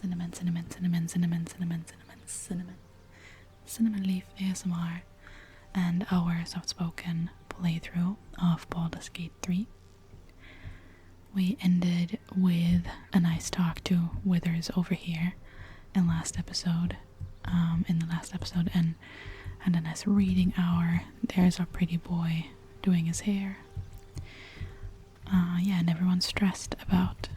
cinnamon, cinnamon, cinnamon, cinnamon, cinnamon, cinnamon, cinnamon, cinnamon leaf ASMR, and our Softspoken playthrough of Baldur's Gate 3. We ended with a nice talk to Withers over here in the last episode, and had a nice reading hour. There's our pretty boy doing his hair. Yeah, and everyone's stressed about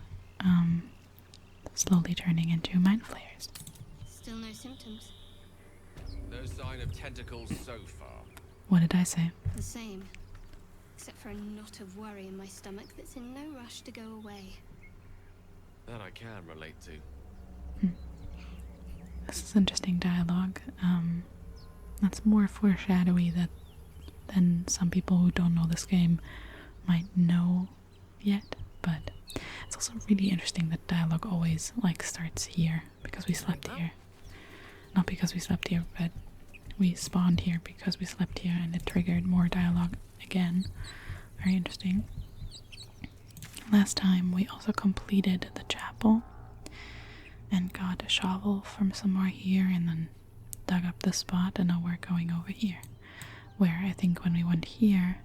slowly turning into mind flayers. Still no symptoms. No sign of tentacles so far. What did I say? The same. Except for a knot of worry in my stomach that's in no rush to go away. That I can relate to. This is interesting dialogue. That's more foreshadowy than some people who don't know this game might know yet, but it's also really interesting that dialogue always starts here because we slept here. Not because we slept here, but we spawned here because we slept here, and it triggered more dialogue again. Very interesting. Last time we also completed the chapel and got a shovel from somewhere here and then dug up the spot, and now we're going over here, where I think when we went here,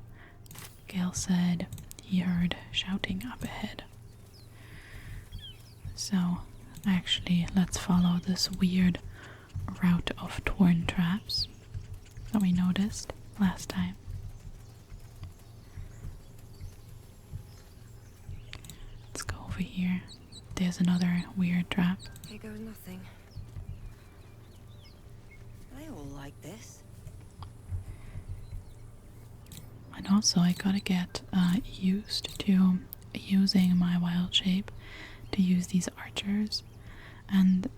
Gale said he heard shouting up ahead. So actually, let's follow this weird route of torn traps that we noticed last time. Let's go over here. There's another weird trap. Here goes nothing. Are they all like this? And also I gotta get used to using my wild shape to use these archers, and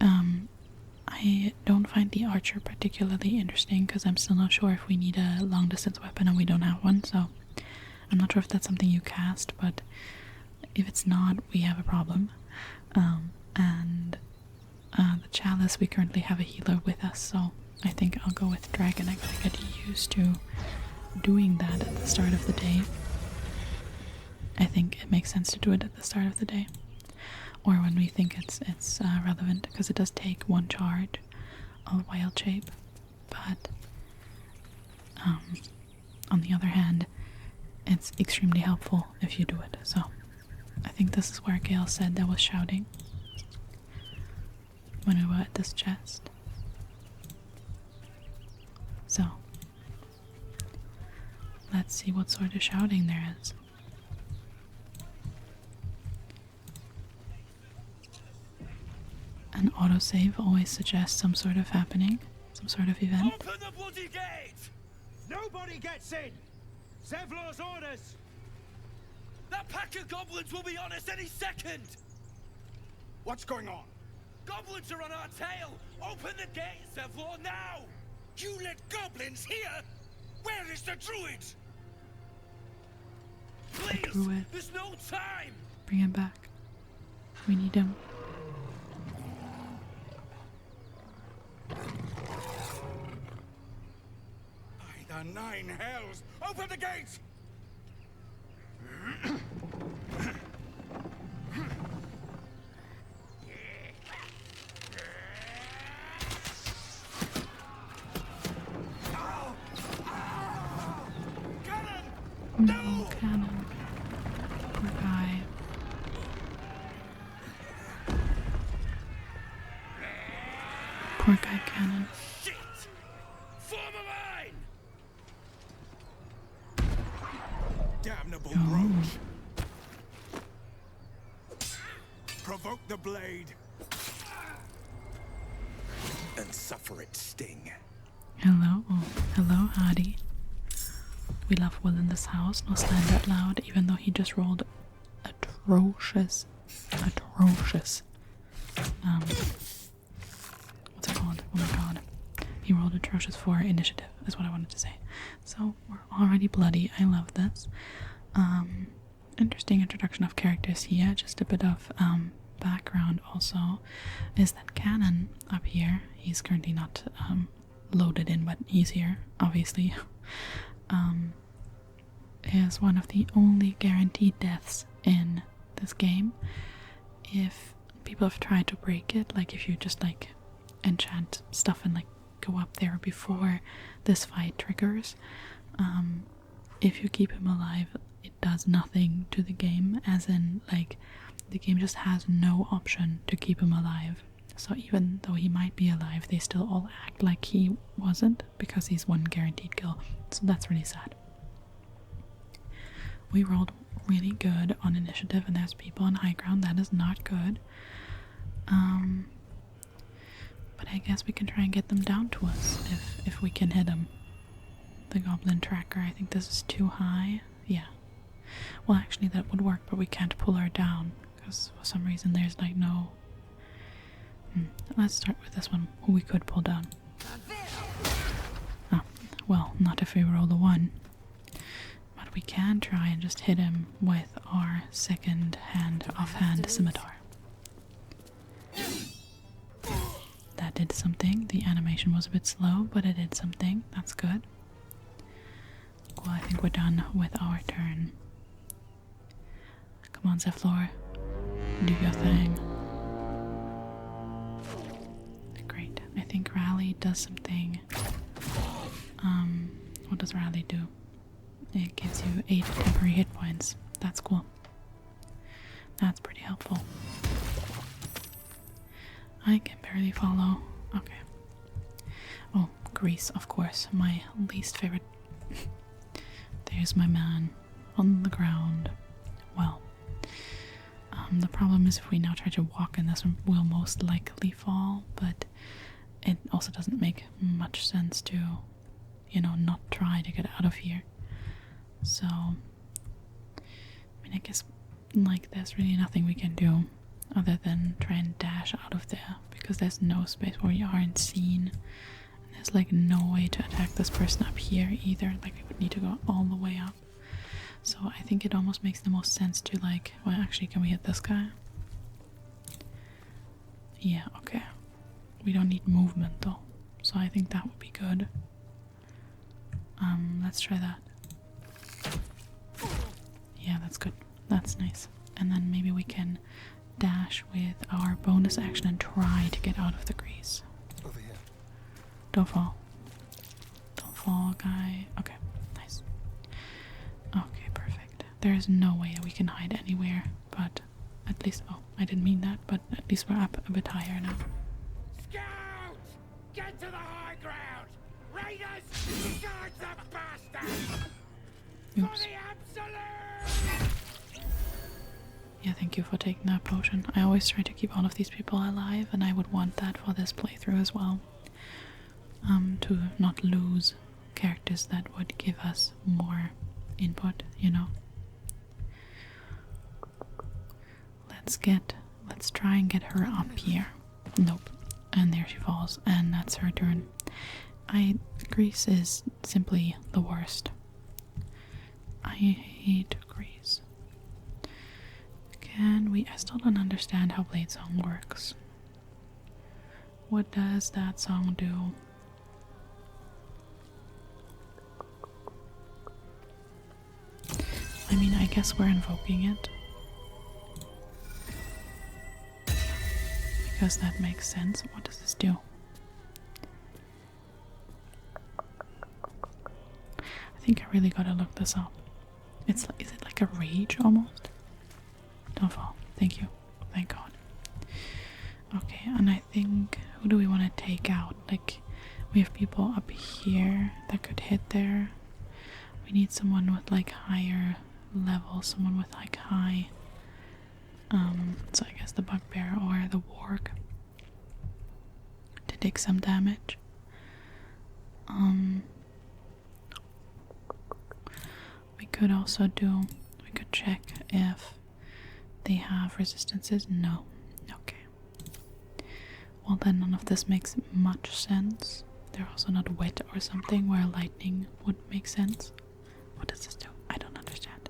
I don't find the archer particularly interesting because I'm still not sure if we need a long distance weapon, and we don't have one, so I'm not sure if that's something you cast, but if it's not, we have a problem. And the chalice, we currently have a healer with us, so I think I'll go with dragon. I gotta get used to doing that at the start of the day. I think it makes sense to do it at the start of the day, or when we think it's relevant, because it does take one charge of wild shape. But on the other hand, it's extremely helpful if you do it. So I think this is where Gale said there was shouting when we were at this chest. So let's see what sort of shouting there is. An autosave always suggests some sort of happening, some sort of event. Open the bloody gate! Nobody gets in! Zevlor's orders! That pack of goblins will be on us any second! What's going on? Goblins are on our tail! Open the gate, Zevlor, now! You let goblins here? Where is the druid? Please! Druid. There's no time! Bring him back. We need him. By the nine hells! Open the gate! No cannon. Poor guy. Poor guy cannon. Shit! Form a line! Damnable roach! Provoke the blade and suffer its sting. Hello. Hello, Hardy. We love Will in this house. No slander out loud, even though he just rolled atrocious. What's it called? Oh my god. He rolled atrocious for initiative, is what I wanted to say. So, we're already bloody. I love this. Interesting introduction of characters here. Just a bit of background also is that Cannon up here, he's currently not loaded in, but he's here, obviously. Is one of the only guaranteed deaths in this game. If people have tried to break it, like if you just like enchant stuff and like go up there before this fight triggers, if you keep him alive, it does nothing to the game, as in like the game just has no option to keep him alive. So even though he might be alive, they still all act like he wasn't because he's one guaranteed kill. So that's really sad. We rolled really good on initiative and there's people on high ground. That is not good. But I guess we can try and get them down to us if we can hit them. The goblin tracker, I think this is too high. Yeah. Well, actually that would work, but we can't pull her down because for some reason there's like no... Let's start with this one, who we could pull down. Oh, well, not if we roll the 1. But we can try and just hit him with our second hand offhand scimitar. That did something. The animation was a bit slow, but it did something. That's good. Well, I think we're done with our turn. Come on, Zephlor. Do your thing. Great. I think Rally does something. What does Rally do? It gives you 8 temporary hit points. That's cool. That's pretty helpful. I can barely follow. Okay. Oh, Grease, of course. My least favorite. There's my man on the ground. Well, the problem is if we now try to walk in this one, we'll most likely fall, but it also doesn't make much sense to, you know, not try to get out of here. So, I mean, I guess like there's really nothing we can do other than try and dash out of there because there's no space where we aren't seen. And there's like no way to attack this person up here either. Like we would need to go all the way up. So I think it almost makes the most sense to like, well actually can we hit this guy? Yeah, okay. We don't need movement though. So I think that would be good. Let's try that. Yeah, that's good. That's nice. And then maybe we can dash with our bonus action and try to get out of the grease. Over here. Don't fall. Don't fall, guy. Okay, nice. Okay, perfect. There is no way we can hide anywhere, but at least... Oh, I didn't mean that, but at least we're up a bit higher now. Scouts! Get to the high ground! Raiders! Guard the bastards! For Oops. the absolute! Yeah, thank you for taking that potion. I always try to keep all of these people alive, and I would want that for this playthrough as well. To not lose characters that would give us more input, you know. Let's try and get her up here. Nope. And there she falls, and that's her turn. Grease is simply the worst. I hate Grease. I still don't understand how Blade Song works. What does that song do? I mean, I guess we're invoking it. Because that makes sense. What does this do? I think I really gotta look this up. Is it like a rage almost? Don't fall. Thank you. Thank God. Okay, and I think, who do we want to take out? Like, we have people up here that could hit there. We need someone with like higher level, someone with like high, so I guess the bugbear or the warg to take some damage. We could also we could check if they have resistances. No. Okay. Well then none of this makes much sense. They're also not wet or something where lightning would make sense. What does this do? I don't understand.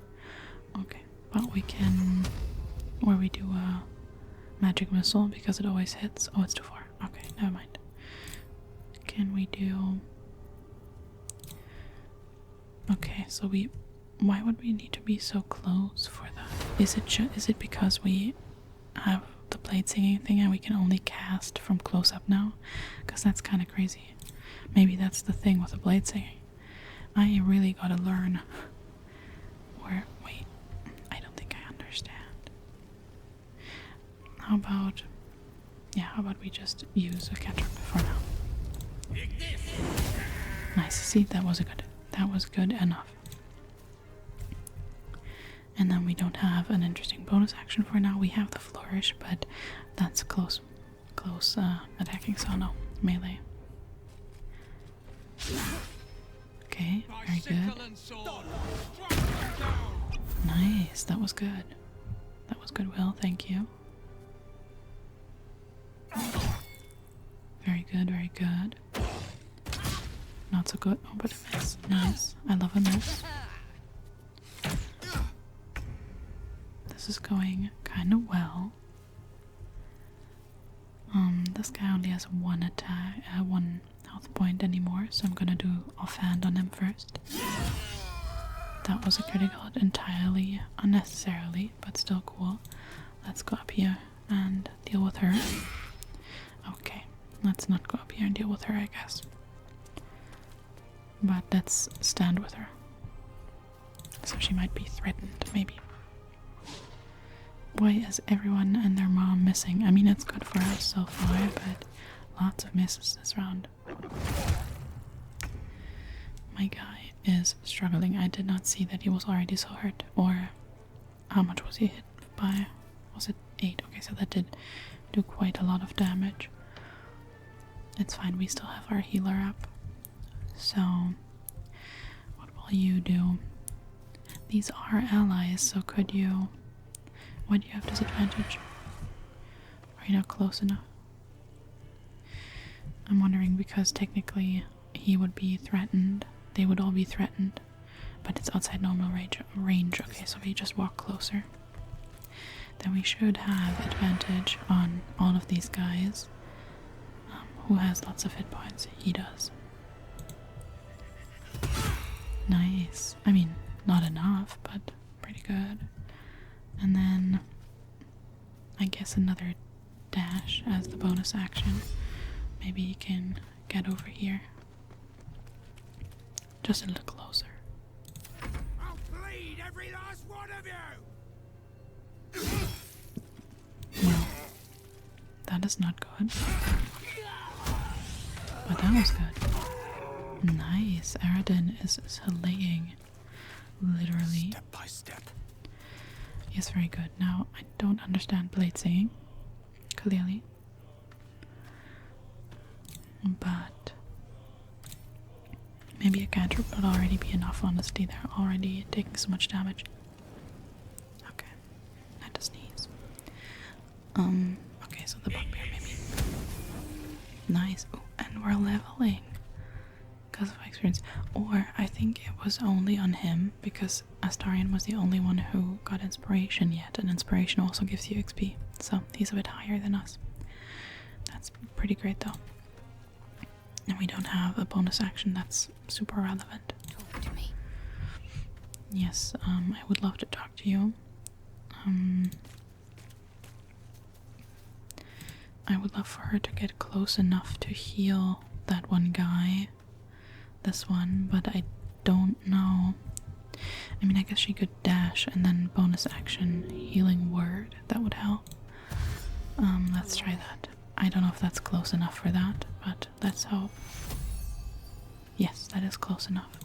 Okay. But we can... Or we do a magic missile because it always hits. Oh, it's too far. Okay, never mind. Can we do... Okay, so we... Why would we need to be so close for that? Is it because we have the blade singing thing and we can only cast from close up now? Because that's kind of crazy. Maybe that's the thing with the blade singing. I really gotta learn. Or, wait, I don't think I understand. How about, yeah, how about we just use a cantrip for now? Nice, see, that was good enough. And then we don't have an interesting bonus action for now. We have the flourish, but that's close attacking, so no, melee. Okay, very good. Nice, that was good. That was good, Will, thank you. Very good, very good. Not so good. Oh, but a miss. Nice. I love a miss. This is going kind of well. This guy only has one attack, one health point anymore, so I'm gonna do offhand on him first. That was a critical entirely unnecessarily, but still cool. Let's go up here and deal with her. Okay, let's not go up here and deal with her, I guess. But let's stand with her. So she might be threatened, maybe. Why is everyone and their mom missing? I mean, it's good for us so far, but lots of misses this round. My guy is struggling. I did not see that he was already so hurt. Or how much was he hit by? Was it 8? Okay, so that did do quite a lot of damage. It's fine, we still have our healer up. So, what will you do? These are allies, so could you... Why do you have disadvantage? Are you not close enough? I'm wondering because technically he would be threatened. They would all be threatened. But it's outside normal range. Okay, so we just walk closer. Then we should have advantage on all of these guys. Who has lots of hit points? He does. Nice. I mean, not enough, but pretty good. And then I guess another dash as the bonus action. Maybe you can get over here. Just a little closer. I'll bleed every last one of you! Well, that is not good. But that was good. Nice. Aradin is slaying. Literally. Step by step. Yes, very good. Now, I don't understand blade singing, clearly. But maybe a cantrip would already be enough, honestly. They're already taking so much damage. Okay. I had to sneeze. Okay, so the bugbear maybe. Nice. Oh, and we're leveling. Because of experience. Or I think it was only on him because Astarion was the only one who got inspiration yet, and inspiration also gives you XP, so he's a bit higher than us. That's pretty great though. And we don't have a bonus action that's super relevant. Talk to me. Yes, I would love to talk to you. I would love for her to get close enough to heal that one guy. This one, but I don't know. I mean, I guess she could dash and then bonus action healing word. That would help. Let's try that. I don't know if that's close enough for that, but let's hope. Yes, that is close enough.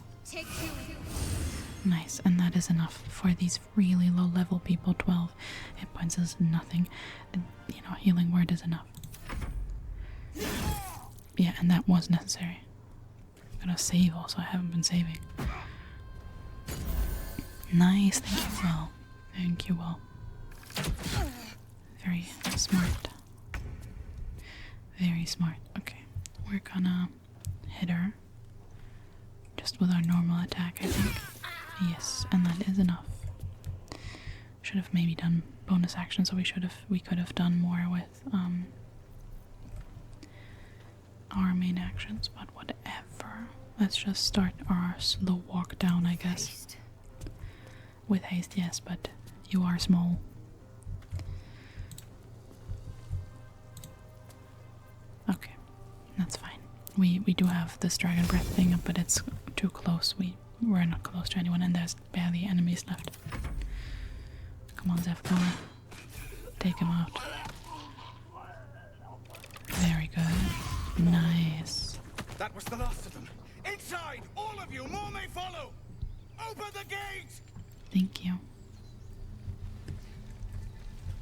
Nice, and that is enough for these really low level people. 12 hit points is nothing. And, you know, healing word is enough. Yeah, and that was necessary. I'm gonna save also, I haven't been saving. Nice, thank you, Will. Thank you, Will. Very smart. Very smart. Okay, we're gonna hit her. Just with our normal attack, I think. Yes, and that is enough. Should have maybe done bonus action, so we could have done more with our main actions, but whatever. Let's just start our slow walk down, I guess. Haste. With haste, yes, but you are small. That's fine. We do have this dragon breath thing, but it's too close. We're not close to anyone, and there's barely enemies left. Come on, Zefgar. Take him out. Very good. Nice. That was the last of them. Inside! All of you! More may follow! Open the gate! Thank you.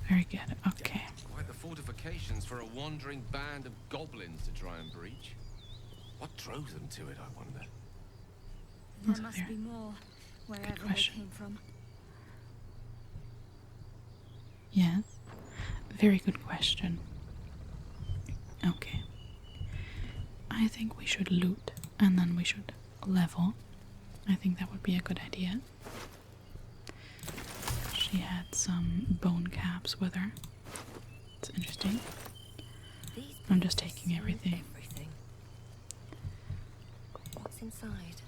Very good. Okay. Quite the fortifications for a wandering band of goblins to try and breach. What drove them to it, I wonder? There Also must there. be more, wherever they question. came from. Yes. Very good question. Okay. I think we should loot and then we should level. I think that would be a good idea. She had some bone caps with her. It's interesting. These I'm just people taking see everything. What's inside?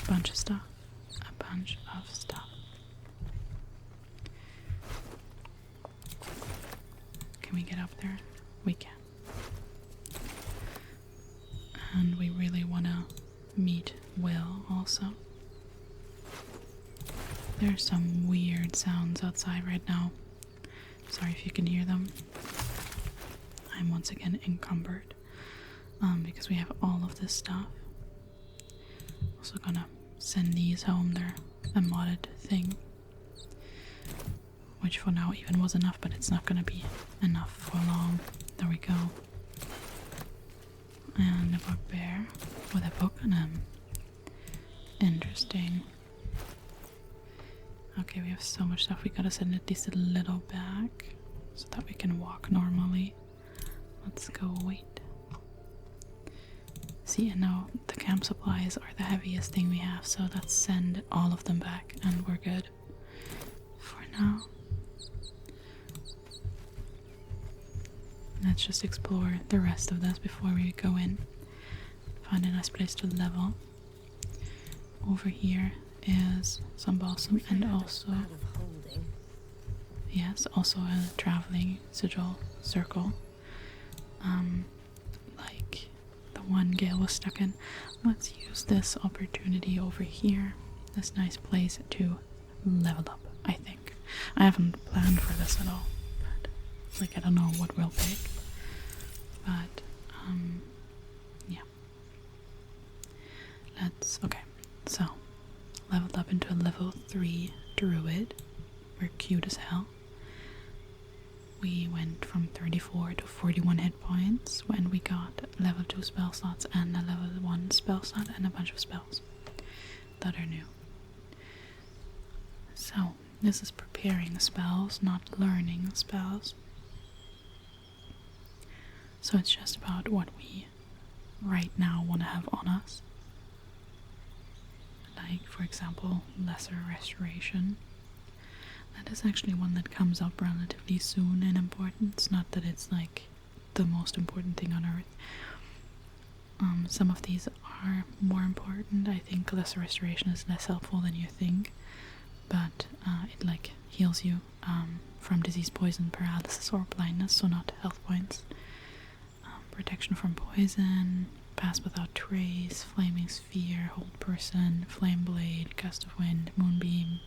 A bunch of stuff. A bunch of stuff. Can we get up there? We can. And we really want to meet Will also. There's some weird sounds outside right now. Sorry if you can hear them. I'm once again encumbered because we have all of this stuff. Also gonna send these home. They're a modded thing, which for now even was enough, but it's not gonna be enough for long. There we go. And a bugbear with a book on him. Interesting. Okay, we have so much stuff. We gotta send it just a little back so that we can walk normally. Let's go wait. See, and now the camp supplies are the heaviest thing we have, so let's send all of them back and we're good for now. Let's just explore the rest of this before we go in. Find a nice place to level. Over here is some balsam and also, Out of holding. yes, also a traveling sigil circle. Like the one Gale was stuck in. Let's use this opportunity over here, this nice place, to level up, I think. I haven't planned for this at all, but like I don't know what we'll pick. But yeah. Okay, so leveled up into a level 3 druid. We're cute as hell. We went from 34 to 41 hit points when we got level 2 spell slots and a level 1 spell slot and a bunch of spells that are new. So, this is preparing spells, not learning spells. So it's just about what we right now want to have on us. Like, for example, Lesser Restoration. That is actually one that comes up relatively soon in importance. Not that it's like the most important thing on earth. Some of these are more important. I think Lesser Restoration is less helpful than you think, but it like heals you from disease, poison, paralysis, or blindness, so not health points. Protection from poison, Pass Without Trace, Flaming Sphere, Hold Person, Flame Blade, Gust of Wind, Moonbeam,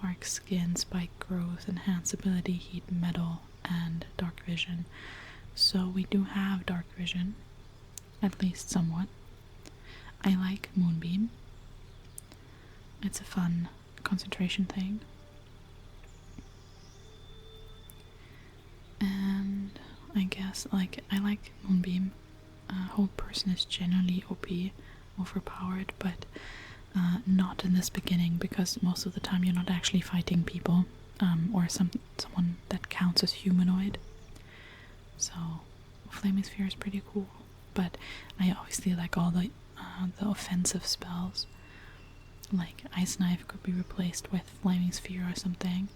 Bark Skin, Spike Growth, Enhanced Ability, Heat Metal, and Dark Vision. So we do have Dark Vision, at least somewhat. I like Moonbeam. It's a fun concentration thing. And I guess, like, I like Moonbeam. Hold Person is generally OP, overpowered, but not in this beginning, because most of the time you're not actually fighting people, or someone that counts as humanoid. So Flaming Sphere is pretty cool, but I obviously like all the offensive spells. Like Ice Knife could be replaced with Flaming Sphere or something.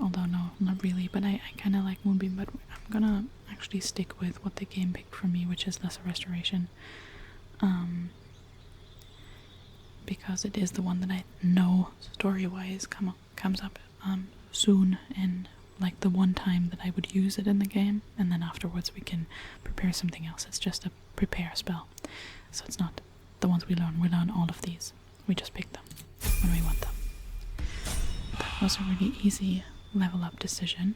Although no, not really, but I kind of like Moonbeam, but I'm gonna actually stick with what the game picked for me, which is Lesser Restoration. Because it is the one that I know story-wise comes up soon in like the one time that I would use it in the game, and then afterwards we can prepare something else. It's just a prepare spell. So it's not the ones we learn. We learn all of these. We just pick them when we want them. That was a really easy level up decision.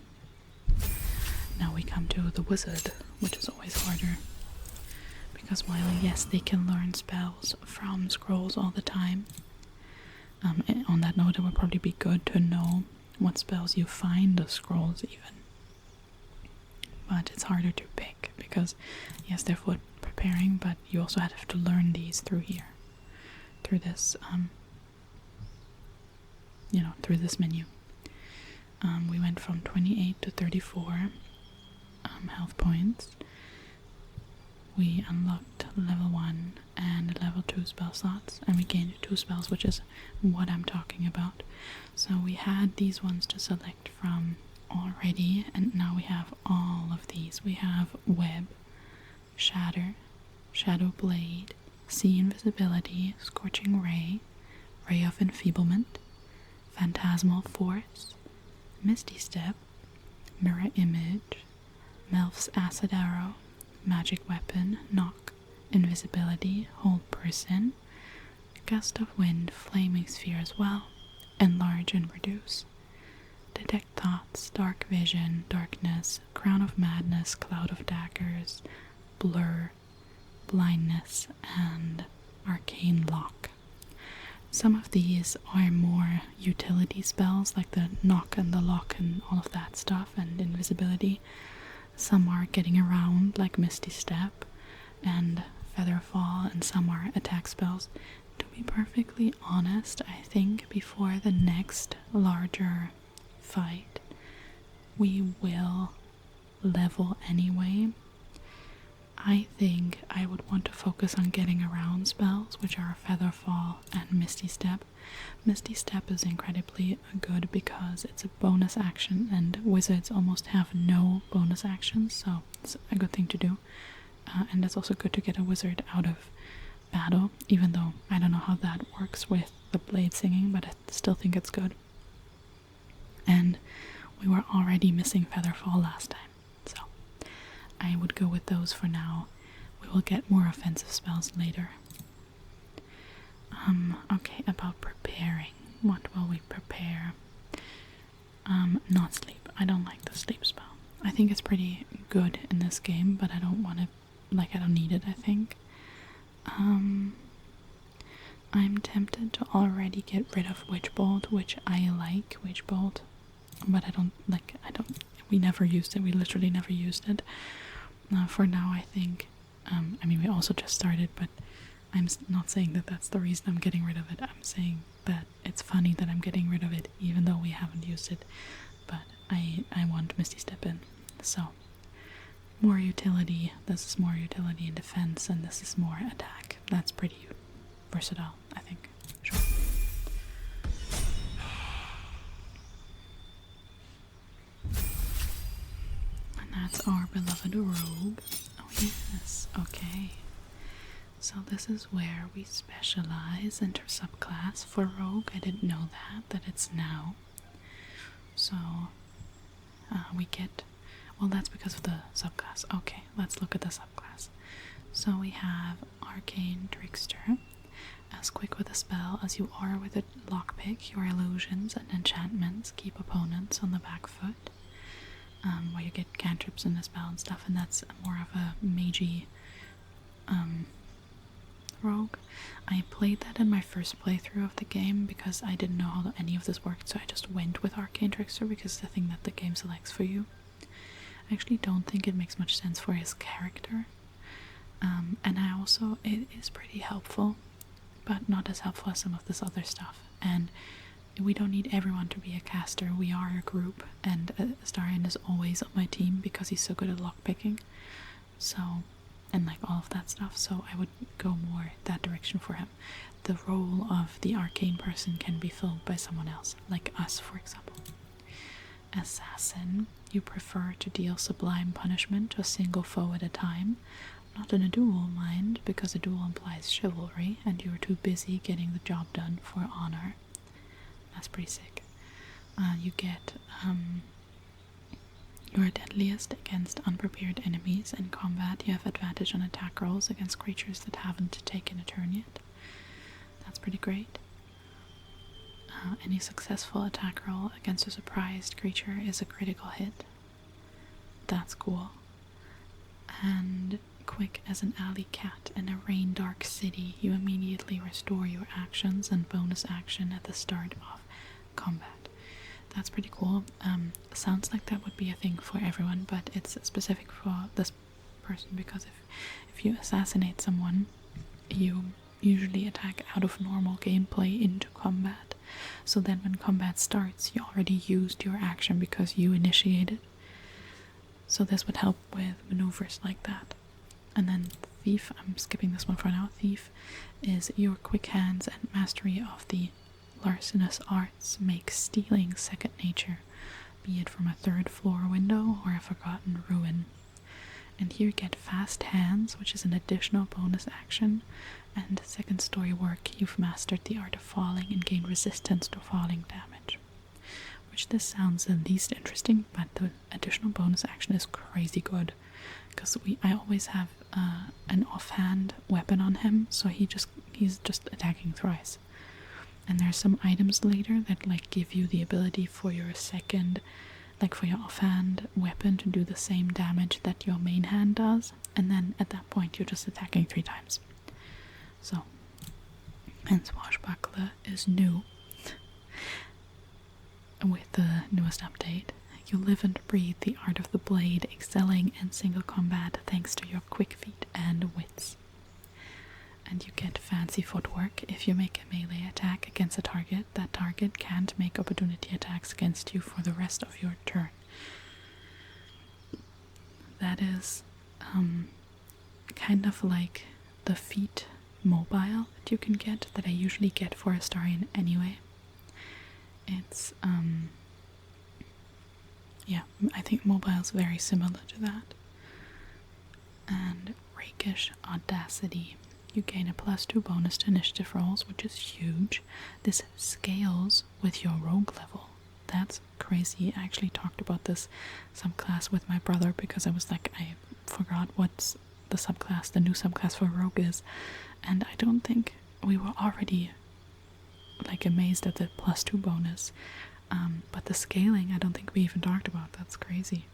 Now we come to the wizard, which is always harder. Because while, yes, they can learn spells from scrolls all the time, on that note, it would probably be good to know what spells you find the scrolls even. But it's harder to pick because, yes, they're for preparing, but you also have to learn these through here. Through this, through this menu. We went from 28 to 34 health points. We unlocked level 1 and level 2 spell slots, and we gained 2 spells, which is what I'm talking about. So we had these ones to select from already, and now we have all of these. We have Web, Shatter, Shadow Blade, See Invisibility, Scorching Ray, Ray of Enfeeblement, Phantasmal Force, Misty Step, Mirror Image, Melf's Acid Arrow, Magic Weapon, Knock, Invisibility, Hold Person, Gust of Wind, Flaming Sphere as well, Enlarge and Reduce, Detect Thoughts, Dark Vision, Darkness, Crown of Madness, Cloud of Daggers, Blur, Blindness, and Arcane Lock. Some of these are more utility spells, like the Knock and the Lock and all of that stuff, and Invisibility. Some are getting around, like Misty Step and Featherfall, and some are attack spells. To be perfectly honest, I think before the next larger fight, we will level anyway. I think I would want to focus on getting around spells, which are Featherfall and Misty Step. Misty Step is incredibly good because it's a bonus action, and wizards almost have no bonus actions, so it's a good thing to do. And it's also good to get a wizard out of battle, even though I don't know how that works with the blade singing, but I still think it's good. And we were already missing Featherfall last time, so I would go with those for now. We will get more offensive spells later. Okay, about preparing. What will we prepare? Not sleep. I don't like the sleep spell. I think it's pretty good in this game, but I don't want to, I don't need it, I think. I'm tempted to already get rid of Witch Bolt, which I like Witch Bolt, but we never used it. We literally never used it. For now, I think, we also just started, but I'm not saying that that's the reason I'm getting rid of it. I'm saying that it's funny that I'm getting rid of it, even though we haven't used it. But I want Misty Step in. So, more utility. This is more utility and defense, and this is more attack. That's pretty versatile, I think. Sure. And that's our beloved rogue. Oh yes, okay. So this is where we specialize, enter subclass for rogue. I didn't know that it's now. So we get, well, that's because of the subclass. Okay, let's look at the subclass. So we have Arcane Trickster. As quick with a spell as you are with a lockpick, your illusions and enchantments keep opponents on the back foot. Where you get cantrips in the spell and stuff, and that's more of a magey rogue. I played that in my first playthrough of the game because I didn't know how any of this worked, so I just went with Arcane Trickster because it's the thing that the game selects for you. I actually don't think it makes much sense for his character. And it is pretty helpful, but not as helpful as some of this other stuff. And we don't need everyone to be a caster. We are a group, and Astarion is always on my team because he's so good at lockpicking. So, and all of that stuff, so I would go more that direction for him. The role of the arcane person can be filled by someone else, like us, for example. Assassin, you prefer to deal sublime punishment to a single foe at a time. Not in a duel, mind, because a duel implies chivalry, and you are too busy getting the job done for honor. That's pretty sick. You get You are deadliest against unprepared enemies. In combat, you have advantage on attack rolls against creatures that haven't taken a turn yet. That's pretty great. Any successful attack roll against a surprised creature is a critical hit. That's cool. And quick as an alley cat in a rain-dark city, you immediately restore your actions and bonus action at the start of combat. That's pretty cool. Sounds like that would be a thing for everyone, but it's specific for this person because if you assassinate someone, you usually attack out of normal gameplay into combat. So then when combat starts, you already used your action because you initiated. So this would help with maneuvers like that. And then Thief, I'm skipping this one for now. Thief is your quick hands and mastery of the larcenous arts make stealing second nature, be it from a third floor window or a forgotten ruin. And here you get fast hands, which is an additional bonus action, and second story work, you've mastered the art of falling and gained resistance to falling damage. Which this sounds the least interesting, but the additional bonus action is crazy good. Because I always have an offhand weapon on him, so he's just attacking thrice. And there's some items later that like give you the ability for your second, like for your offhand weapon to do the same damage that your main hand does, and then at that point you're just attacking 3 times. So, and Swashbuckler is new with the newest update. You live and breathe the art of the blade, excelling in single combat thanks to your quick feet and wits. And you get fancy footwork. If you make a melee attack against a target, that target can't make opportunity attacks against you for the rest of your turn. That is kind of like the feat mobile that you can get, that I usually get for Astarion anyway. It's yeah, I think mobile's very similar to that. And rakish audacity. You gain a +2 bonus to initiative rolls, which is huge. This scales with your rogue level. That's crazy. I actually talked about this subclass with my brother because I was like, I forgot what's the subclass, the new subclass for rogue is. And I don't think we were already like amazed at the +2 bonus. But the scaling, I don't think we even talked about. That's crazy.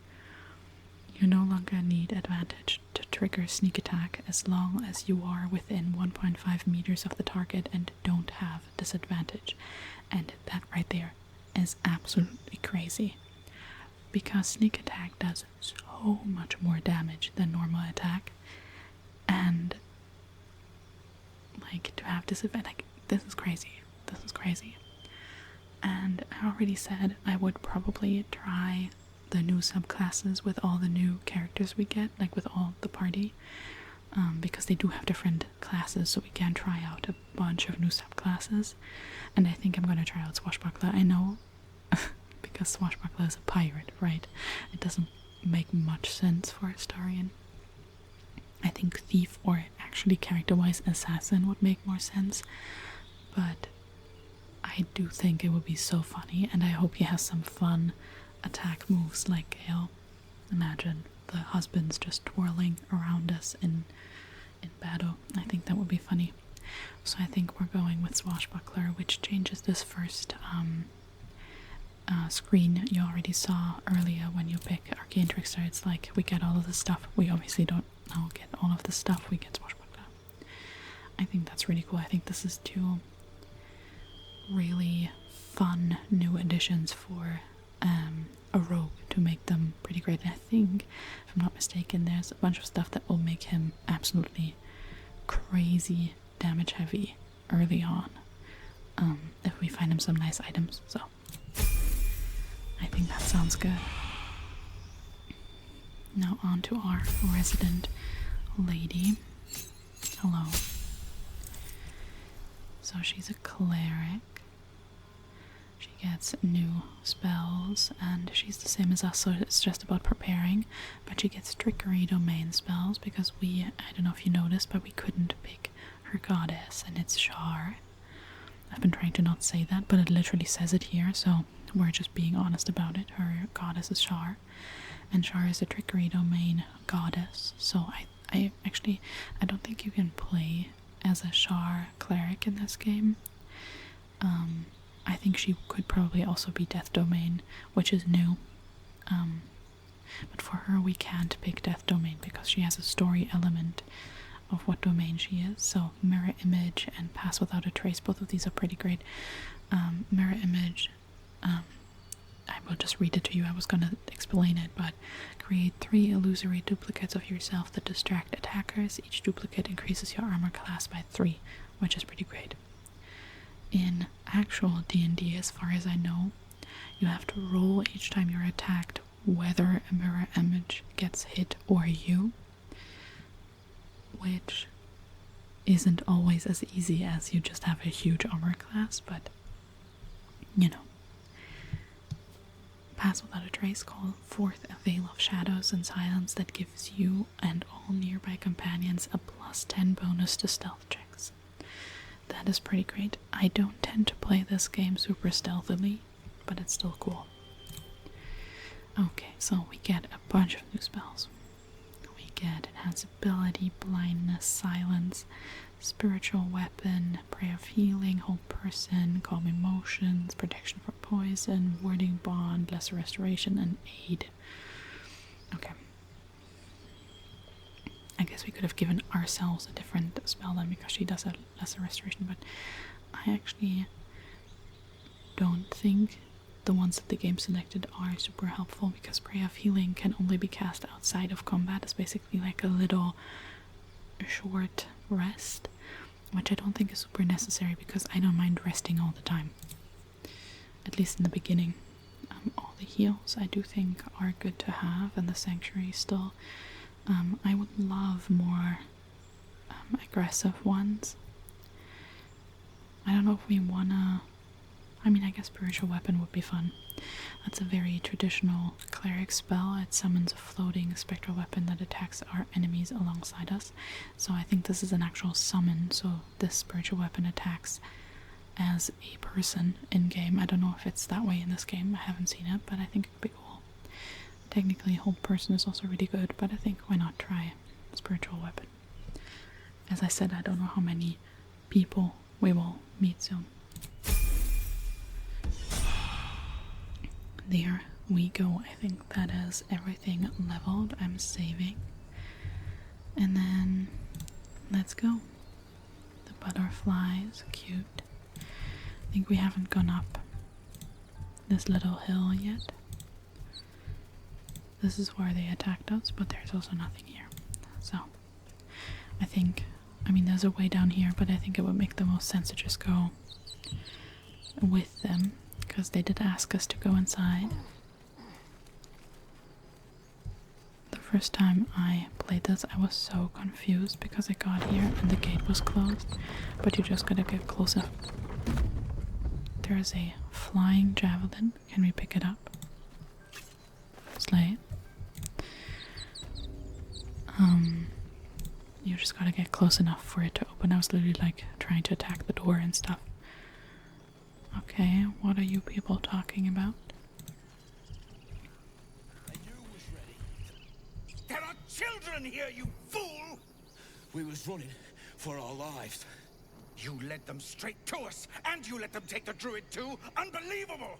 You no longer need advantage to trigger sneak attack as long as you are within 1.5 meters of the target and don't have disadvantage. And that right there is absolutely crazy. Because sneak attack does so much more damage than normal attack. And like to have disadvantage, like, this is crazy. This is crazy. And I already said I would probably try the new subclasses with all the new characters we get, like with all the party, because they do have different classes, so we can try out a bunch of new subclasses. And I think I'm going to try out Swashbuckler. I know, because Swashbuckler is a pirate, right? It doesn't make much sense for Astarion. I think Thief, or actually character-wise Assassin, would make more sense, but I do think it would be so funny, and I hope he has some fun attack moves like Gale. Imagine the husbands just twirling around us in battle. I think that would be funny. So I think we're going with Swashbuckler, which changes this first screen you already saw earlier when you pick Arcane Trickster. It's like we get all of the stuff. We obviously don't now get all of the stuff. We get Swashbuckler. I think that's really cool. I think this is 2 really fun new additions for a rogue to make them pretty great. And I think, if I'm not mistaken, there's a bunch of stuff that will make him absolutely crazy damage heavy early on, if we find him some nice items. So I think that sounds good. Now on to our resident lady. Hello. So she's a cleric. She gets new spells, and she's the same as us, so it's just about preparing. But she gets trickery domain spells because I don't know if you noticed, but we couldn't pick her goddess, and it's Shar. I've been trying to not say that, but it literally says it here, so we're just being honest about it. Her goddess is Shar. and Shar is a trickery domain goddess. So I actually, I don't think you can play as a Shar cleric in this game. I think she could probably also be Death Domain, which is new. But for her we can't pick Death Domain because she has a story element of what domain she is. So Mirror Image and Pass Without a Trace, both of these are pretty great. Mirror Image, I will just read it to you. I was gonna explain it, but create 3 illusory duplicates of yourself that distract attackers. Each duplicate increases your armor class by 3, which is pretty great. In actual D&D, as far as I know, you have to roll each time you're attacked whether a mirror image gets hit or you, which isn't always as easy as you just have a huge armor class, but you know. Pass Without a Trace call forth a veil of shadows and silence that gives you and all nearby companions a +10 bonus to stealth checks. That is pretty great. I don't tend to play this game super stealthily, but it's still cool. Okay, so we get a bunch of new spells. We get Invincibility, Blindness, Silence, Spiritual Weapon, Prayer of Healing, Hold Person, Calm Emotions, Protection from Poison, Warding Bond, Lesser Restoration, and Aid. Okay. I guess we could have given ourselves a different spell then because she does a Lesser Restoration, but I actually don't think the ones that the game selected are super helpful because Prayer of Healing can only be cast outside of combat. It's basically like a little short rest, which I don't think is super necessary because I don't mind resting all the time, at least in the beginning. All the heals I do think are good to have, and the Sanctuary still. I would love more aggressive ones. I don't know if we wanna... I mean, I guess Spiritual Weapon would be fun. That's a very traditional cleric spell. It summons a floating spectral weapon that attacks our enemies alongside us. So I think this is an actual summon, so this Spiritual Weapon attacks as a person in-game. I don't know if it's that way in this game. I haven't seen it, but I think it could be cool. Technically, Hold Person is also really good, but I think why not try Spiritual Weapon? As I said, I don't know how many people we will meet soon. There we go. I think that is everything leveled. I'm saving. And then let's go. The butterflies, cute. I think we haven't gone up this little hill yet. This is where they attacked us, but there's also nothing here. So I think, I mean, there's a way down here, but I think it would make the most sense to just go with them, because they did ask us to go inside. The first time I played this, I was so confused because I got here and the gate was closed, but you just gotta get close up. There is a flying javelin. Can we pick it up? Slay it. You just gotta get close enough for it to open. I was literally like trying to attack the door and stuff. Okay, what are you people talking about? There are children here, you fool! We was running for our lives. You led them straight to us, and you let them take the druid too? Unbelievable!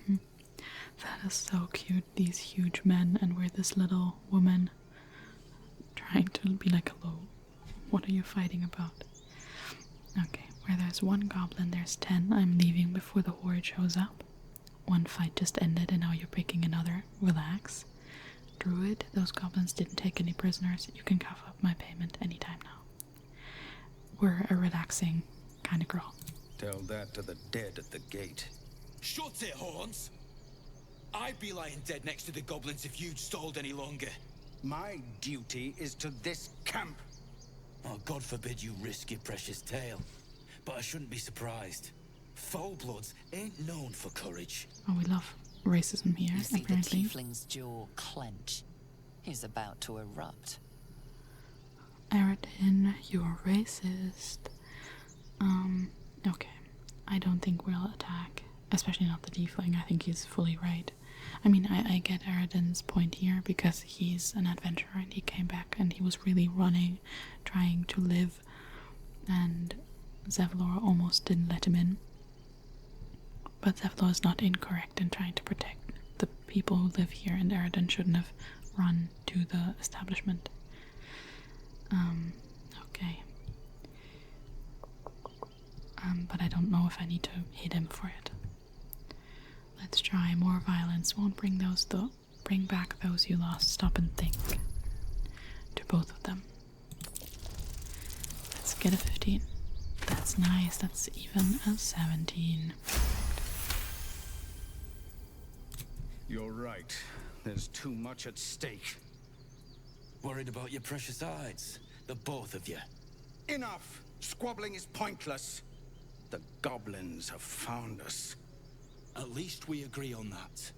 That is so cute, these huge men, and we're this little woman trying to be like, hello, what are you fighting about? Okay, where there's one goblin, there's 10. I'm leaving before the horde shows up. One fight just ended and now you're picking another. Relax. Druid, those goblins didn't take any prisoners. You can cough up my payment anytime now. We're a relaxing kind of girl. Tell that to the dead at the gate. Shut it, Horns! I'd be lying dead next to the goblins if you'd stalled any longer. My duty is to this camp. Oh, God forbid you risk your precious tail. But I shouldn't be surprised. Foul bloods ain't known for courage. Oh, we love racism here, You see apparently. the tiefling's jaw clench. He's about to erupt. Aradin, you're racist. Okay. I don't think we'll attack. Especially not the tiefling. I think he's fully right. I mean, I get Eridan's point here because he's an adventurer and he came back and he was really running, trying to live, and Zevlor almost didn't let him in. But Zevlor is not incorrect in trying to protect the people who live here, and Eridan shouldn't have run to the establishment. Okay. But I don't know if I need to hit him for it. Let's try more violence. Won't bring those though. Bring back those you lost. Stop and think. To both of them. Let's get a 15. That's nice. That's even a 17. You're right. There's too much at stake. Worried about your precious hides, the both of you. Enough! Squabbling is pointless. The goblins have found us. At least we agree on that.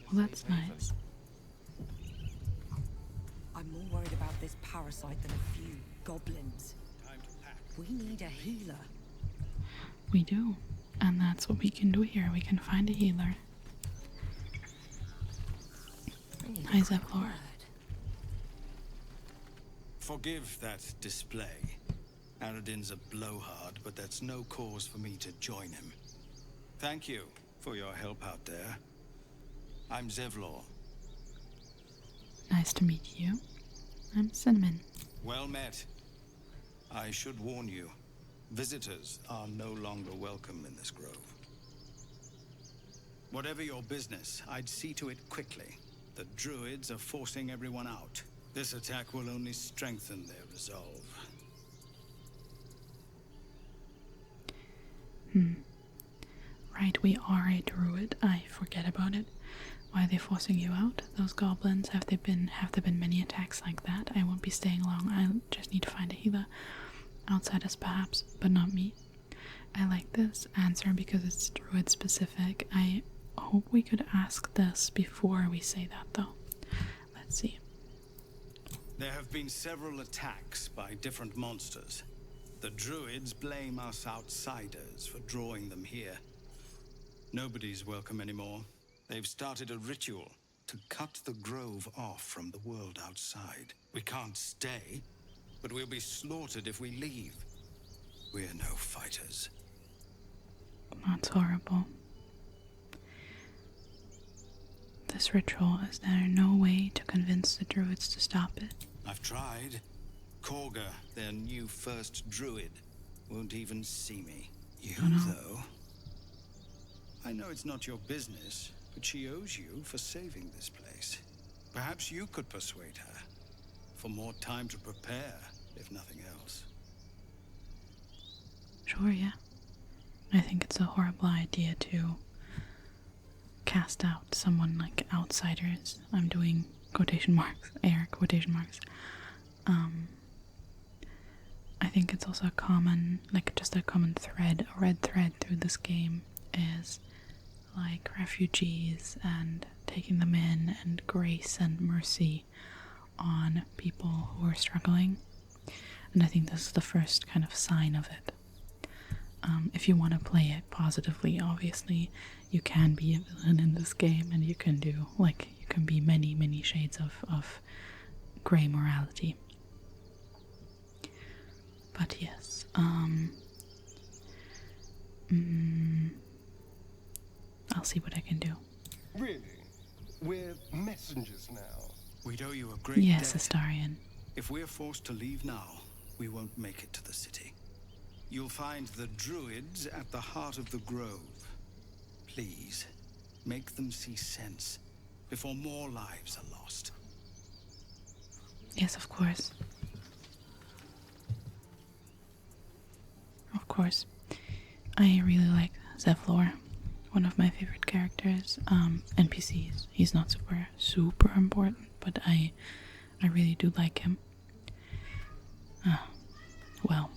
Well, that's nice. I'm more worried about this parasite than a few goblins. Time to pack. We need a healer. We do. And that's what we can do here. We can find a healer. Hi, Zevlor. Forgive that display. Aradin's a blowhard, but that's no cause for me to join him. Thank you for your help out there. I'm Zevlor. Nice to meet you. I'm Cinnamon. Well met. I should warn you, visitors are no longer welcome in this grove. Whatever your business, I'd see to it quickly. The druids are forcing everyone out. This attack will only strengthen their resolve. Right, we are a druid. I forget about it. Why are they forcing you out? Those goblins, have there been many attacks like that? I won't be staying long. I just need to find a healer. Outsiders perhaps, but not me. I like this answer because it's druid specific. I hope we could ask this before we say that though. Let's see. There have been several attacks by different monsters. The druids blame us outsiders for drawing them here. Nobody's welcome anymore. They've started a ritual to cut the grove off from the world outside. We can't stay, but we'll be slaughtered if we leave. We're no fighters. That's horrible. This ritual, is there no way to convince the druids to stop it? I've tried. Korga, their new first druid, won't even see me. You, though? I know it's not your business, but she owes you for saving this place. Perhaps you could persuade her. For more time to prepare, if nothing else. Sure, yeah. I think it's a horrible idea to cast out someone like outsiders. I'm doing quotation marks, air quotation marks. I think it's also a common, just a common thread, a red thread through this game is like refugees and taking them in and grace and mercy on people who are struggling. And I think this is the first kind of sign of it. If you want to play it positively, obviously, you can be a villain in this game and you can do, you can be many, many shades of grey morality. But yes, I'll see what I can do. Really? We're messengers now. We'd owe you a great Yes, debt. Astarion. If we're forced to leave now, we won't make it to the city. You'll find the druids at the heart of the grove. Please, make them see sense before more lives are lost. Yes, of course. Of course. I really like Zevlor. One of my favorite characters. NPCs. He's not super important, but I really do like him. Well.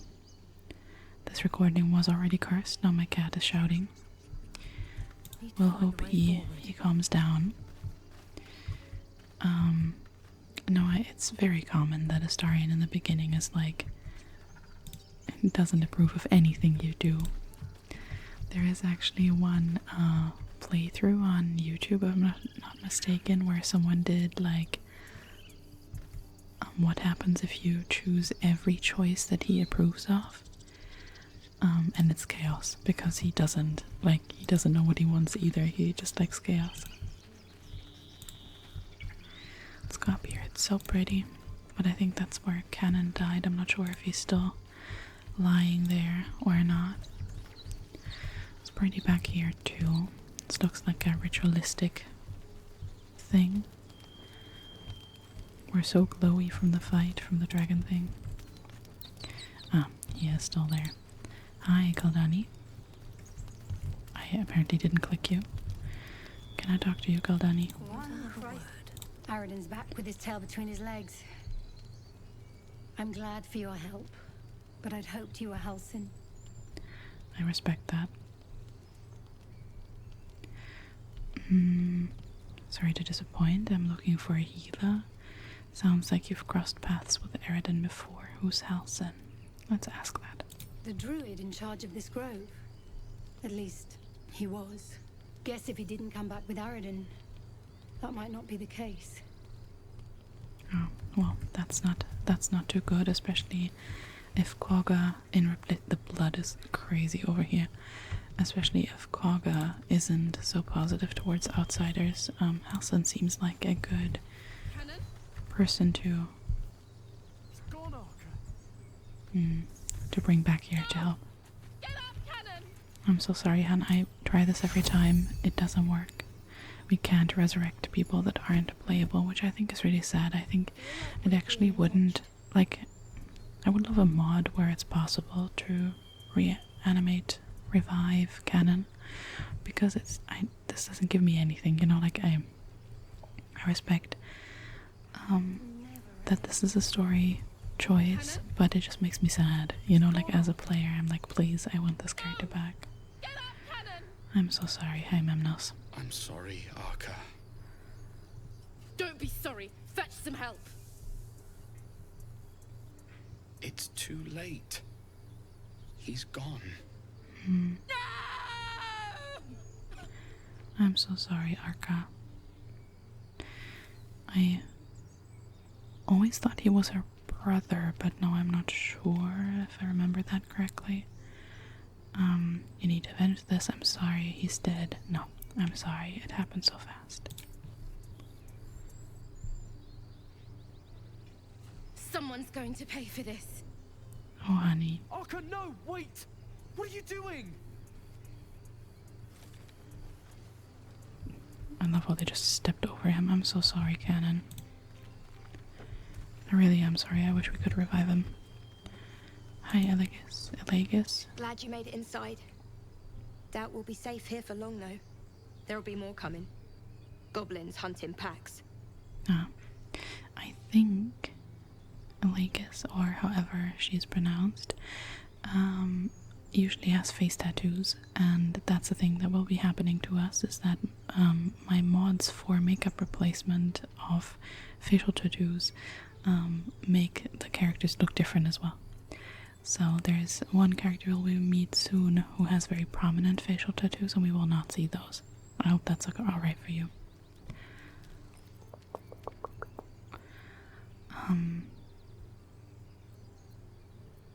This recording was already cursed. Now my cat is shouting. We'll hope he calms down. No, it's very common that Astarion in the beginning is doesn't approve of anything you do. There is actually one playthrough on YouTube, if I'm not mistaken, where someone did like what happens if you choose every choice that he approves of. And it's chaos because he doesn't know what he wants either. He just likes chaos. Let's go up here. It's so pretty. But I think that's where Cannon died. I'm not sure if he's still lying there or not. It's pretty back here too. This looks like a ritualistic thing. We're so glowy from the fight, from the dragon thing. Ah, he is still there. Hi, Galdani. I apparently didn't click you. Can I talk to you, Galdani? Aridin's back with his tail between his legs. I'm glad for your help, but I'd hoped you were Halsin. I respect that. Sorry to disappoint. I'm looking for a healer. Sounds like you've crossed paths with Aridin before. Who's Halsin? Let's ask that. The druid in charge of this grove. At least, he was. Guess if he didn't come back with Aridin, that might not be the case. Oh, well, that's not too good, especially if Quagga the blood is crazy over here. Especially if Quagga isn't so positive towards outsiders. Halsin seems like a good person to bring back here to help. I'm so sorry, Han. I try this every time. It doesn't work. We can't resurrect people that aren't playable, which I think is really sad. I think it actually wouldn't, like, I would love a mod where it's possible to reanimate, revive Canon, because this doesn't give me anything, you know, like, I respect that this is a story choice, but it just makes me sad, you know, like, as a player, I'm like, please, I want this character back. I'm so sorry. Hi, Memnos. I'm sorry, Arca. Don't be sorry. Fetch some help. It's too late. He's gone. No! I'm so sorry, Arca. I always thought he was her brother, but no, I'm not sure if I remember that correctly. You need to avenge this. I'm sorry, he's dead. No, I'm sorry, it happened so fast. Someone's going to pay for this. Oh, honey. Arca, no, wait! What are you doing? I love how they just stepped over him. I'm so sorry, Canon. I really am sorry. I wish we could revive him. Hi, Elegus. Glad you made it inside. Doubt we'll be safe here for long, though. There'll be more coming. Goblins hunt in packs. I think Elegus, or however she's pronounced, usually has face tattoos, and that's the thing that will be happening to us, is that my mods for makeup replacement of facial tattoos make the characters look different as well. So there's one character we will meet soon who has very prominent facial tattoos, and we will not see those. I hope that's alright for you.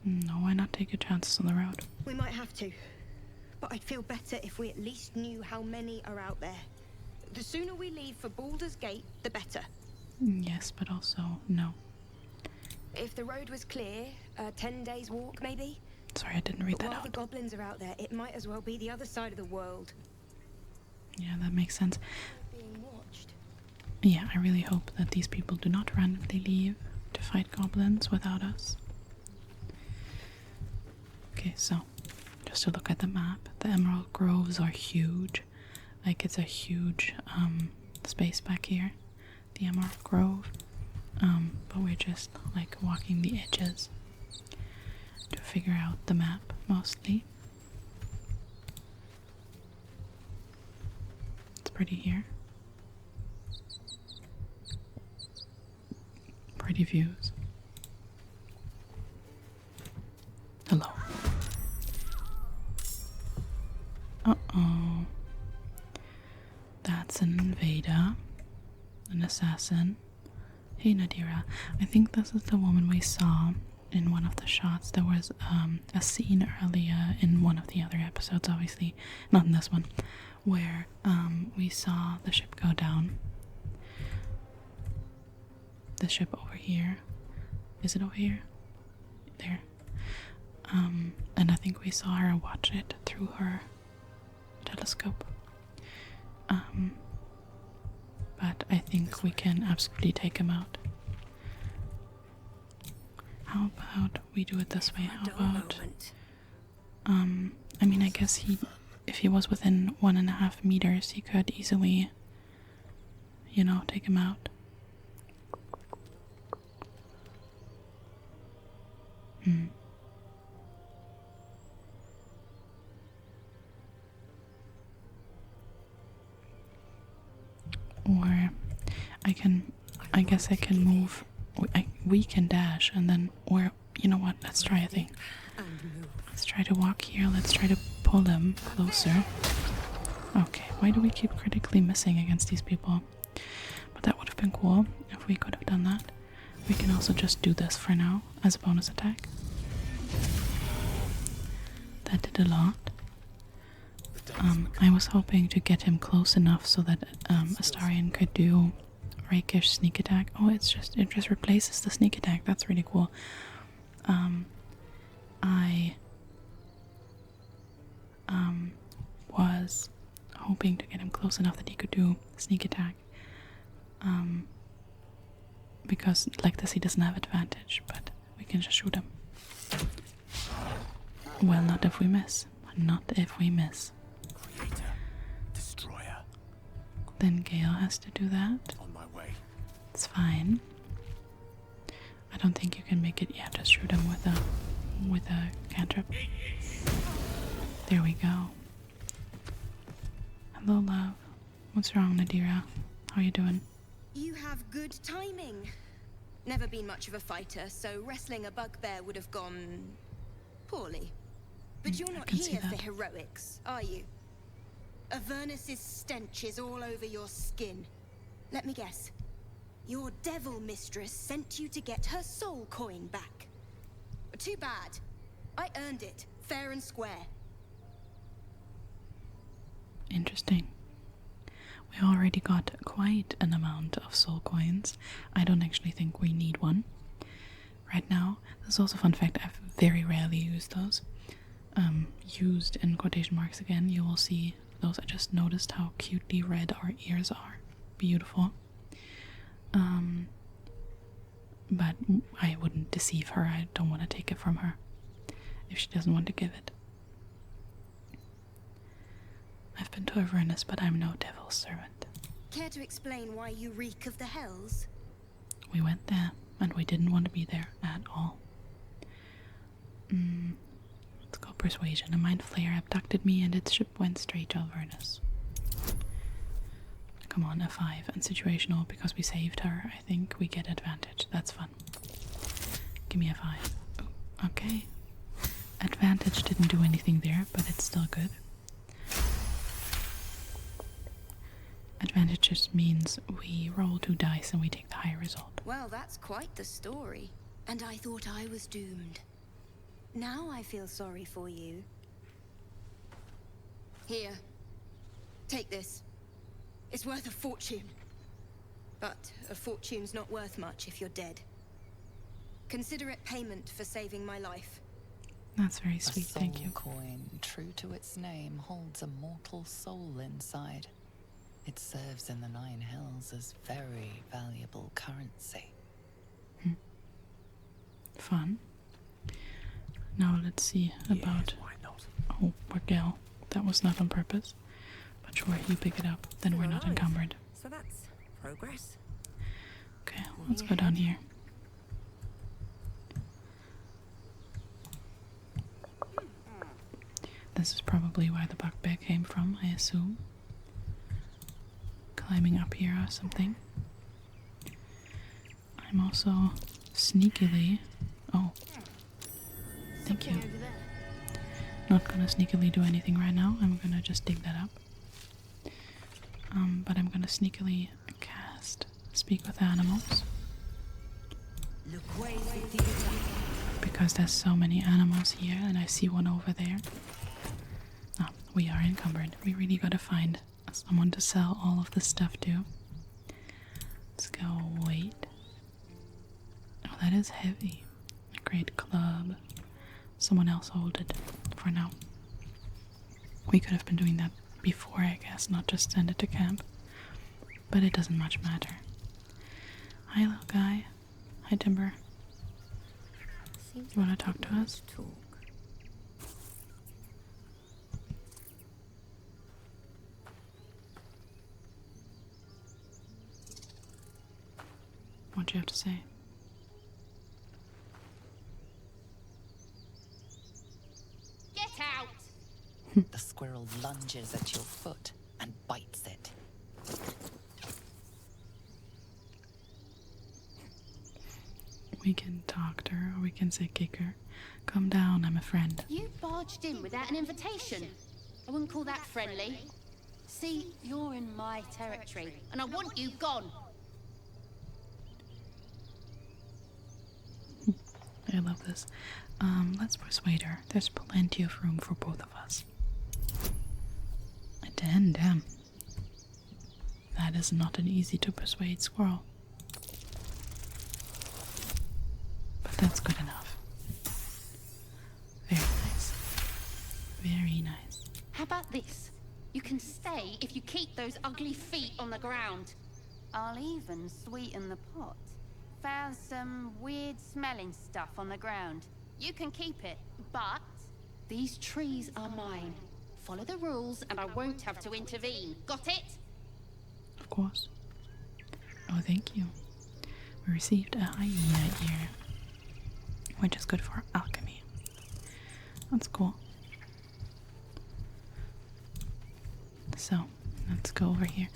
No, why not take your chances on the road? We might have to, but I'd feel better if we at least knew how many are out there. The sooner we leave for Baldur's Gate, the better. Yes, but also no. If the road was clear, 10 days walk maybe? Sorry, I didn't read but that while out. the goblins are out there, it might as well be the other side of the world. Yeah, that makes sense. Being watched. Yeah, I really hope that these people do not randomly leave to fight goblins without us. Okay, so just to look at the map, the Emerald Groves are huge. Like, it's a huge space back here, the Emerald Grove. But we're just like walking the edges to figure out the map mostly. It's pretty here. Pretty views. Hello. Uh-oh. That's an invader. An assassin. Hey Nadira, I think this is the woman we saw in one of the shots. There was a scene earlier in one of the other episodes, obviously not in this one, where we saw the ship go down. The ship over here. Is it over here? There. And I think we saw her watch it through her telescope. But I think we can absolutely take him out. How about we do it this way? How about I mean, I guess if he was within 1.5 meters, he could easily, you know, take him out. Or I guess I can move. We can dash and then, or you know what? Let's try a thing. Let's try to walk here. Let's try to pull him closer. Okay, why do we keep critically missing against these people? But that would have been cool if we could have done that. We can also just do this for now as a bonus attack. That did a lot. I was hoping to get him close enough so that Astarion could do rakish sneak attack. Oh, it just replaces the sneak attack. That's really cool. I was hoping to get him close enough that he could do sneak attack. Because like this he doesn't have advantage, but we can just shoot him. Well, not if we miss. Not if we miss. Creator, destroyer. Then Gale has to do that. On my way. It's fine. I don't think you can make it. Yeah, just shoot him with a cantrip. There we go. Hello, love. What's wrong, Nadira? How you doing? You have good timing. Never been much of a fighter, so wrestling a bugbear would have gone poorly. But you're not here for heroics, are you? Avernus's stench is all over your skin. Let me guess. Your devil mistress sent you to get her soul coin back. Too bad. I earned it, fair and square. Interesting. We already got quite an amount of soul coins. I don't actually think we need one right now. There's also a fun fact, I've very rarely used those. Used in quotation marks again. You will see those. I just noticed how cutely red our ears are. Beautiful. But I wouldn't deceive her. I don't want to take it from her if she doesn't want to give it. I've been to Avernus, but I'm no devil's servant. Care to explain why you reek of the hells? We went there, and we didn't want to be there at all. Let's go persuasion. A mind flayer abducted me, and its ship went straight to Avernus. Come on, a 5 and situational because we saved her. I think we get advantage. That's fun. Give me a 5. Oh, okay. Advantage didn't do anything there, but it's still good. Advantage just means we roll 2 dice and we take the higher result. Well, that's quite the story. And I thought I was doomed. Now I feel sorry for you. Here. Take this. It's worth a fortune. But a fortune's not worth much if you're dead. Consider it payment for saving my life. That's very sweet, thank you. A soul coin, true to its name, holds a mortal soul inside. It serves in the 9 hells as very valuable currency. Fun. Now let's see about... Why not? Oh, poor gal. That was not on purpose. But sure, you pick it up, then we're not encumbered. So that's progress. Okay, let's go down here. This is probably where the bugbear came from, I assume. Climbing up here or something. I'm also sneakily... Oh. Thank you. Not gonna sneakily do anything right now. I'm gonna just dig that up. But I'm gonna sneakily cast Speak with Animals. Because there's so many animals here, and I see one over there. Oh, we are encumbered. We really gotta find someone to sell all of this stuff to. Let's go weight. Oh, that is heavy. A great club. Someone else hold it for now. We could have been doing that before, I guess, not just send it to camp. But it doesn't much matter. Hi, little guy. Hi, Timber. You want to talk to us? What do you have to say? Get out! The squirrel lunges at your foot and bites it. We can talk to her, or we can say kick her. Come down, I'm a friend. You barged in without an invitation. I wouldn't call that friendly. See, you're in my territory, and I want you gone. I love this. Let's persuade her. There's plenty of room for both of us. A 10, damn. That is not an easy to persuade squirrel. But that's good enough. Very nice. Very nice. How about this? You can stay if you keep those ugly feet on the ground. I'll even sweeten the pot. Found some weird smelling stuff on the ground. You can keep it, but these trees are mine. Follow the rules and I won't have to intervene. Got it? Of course. Oh, thank you. We received a hyena ear, which is good for alchemy. That's cool. So, let's go over here.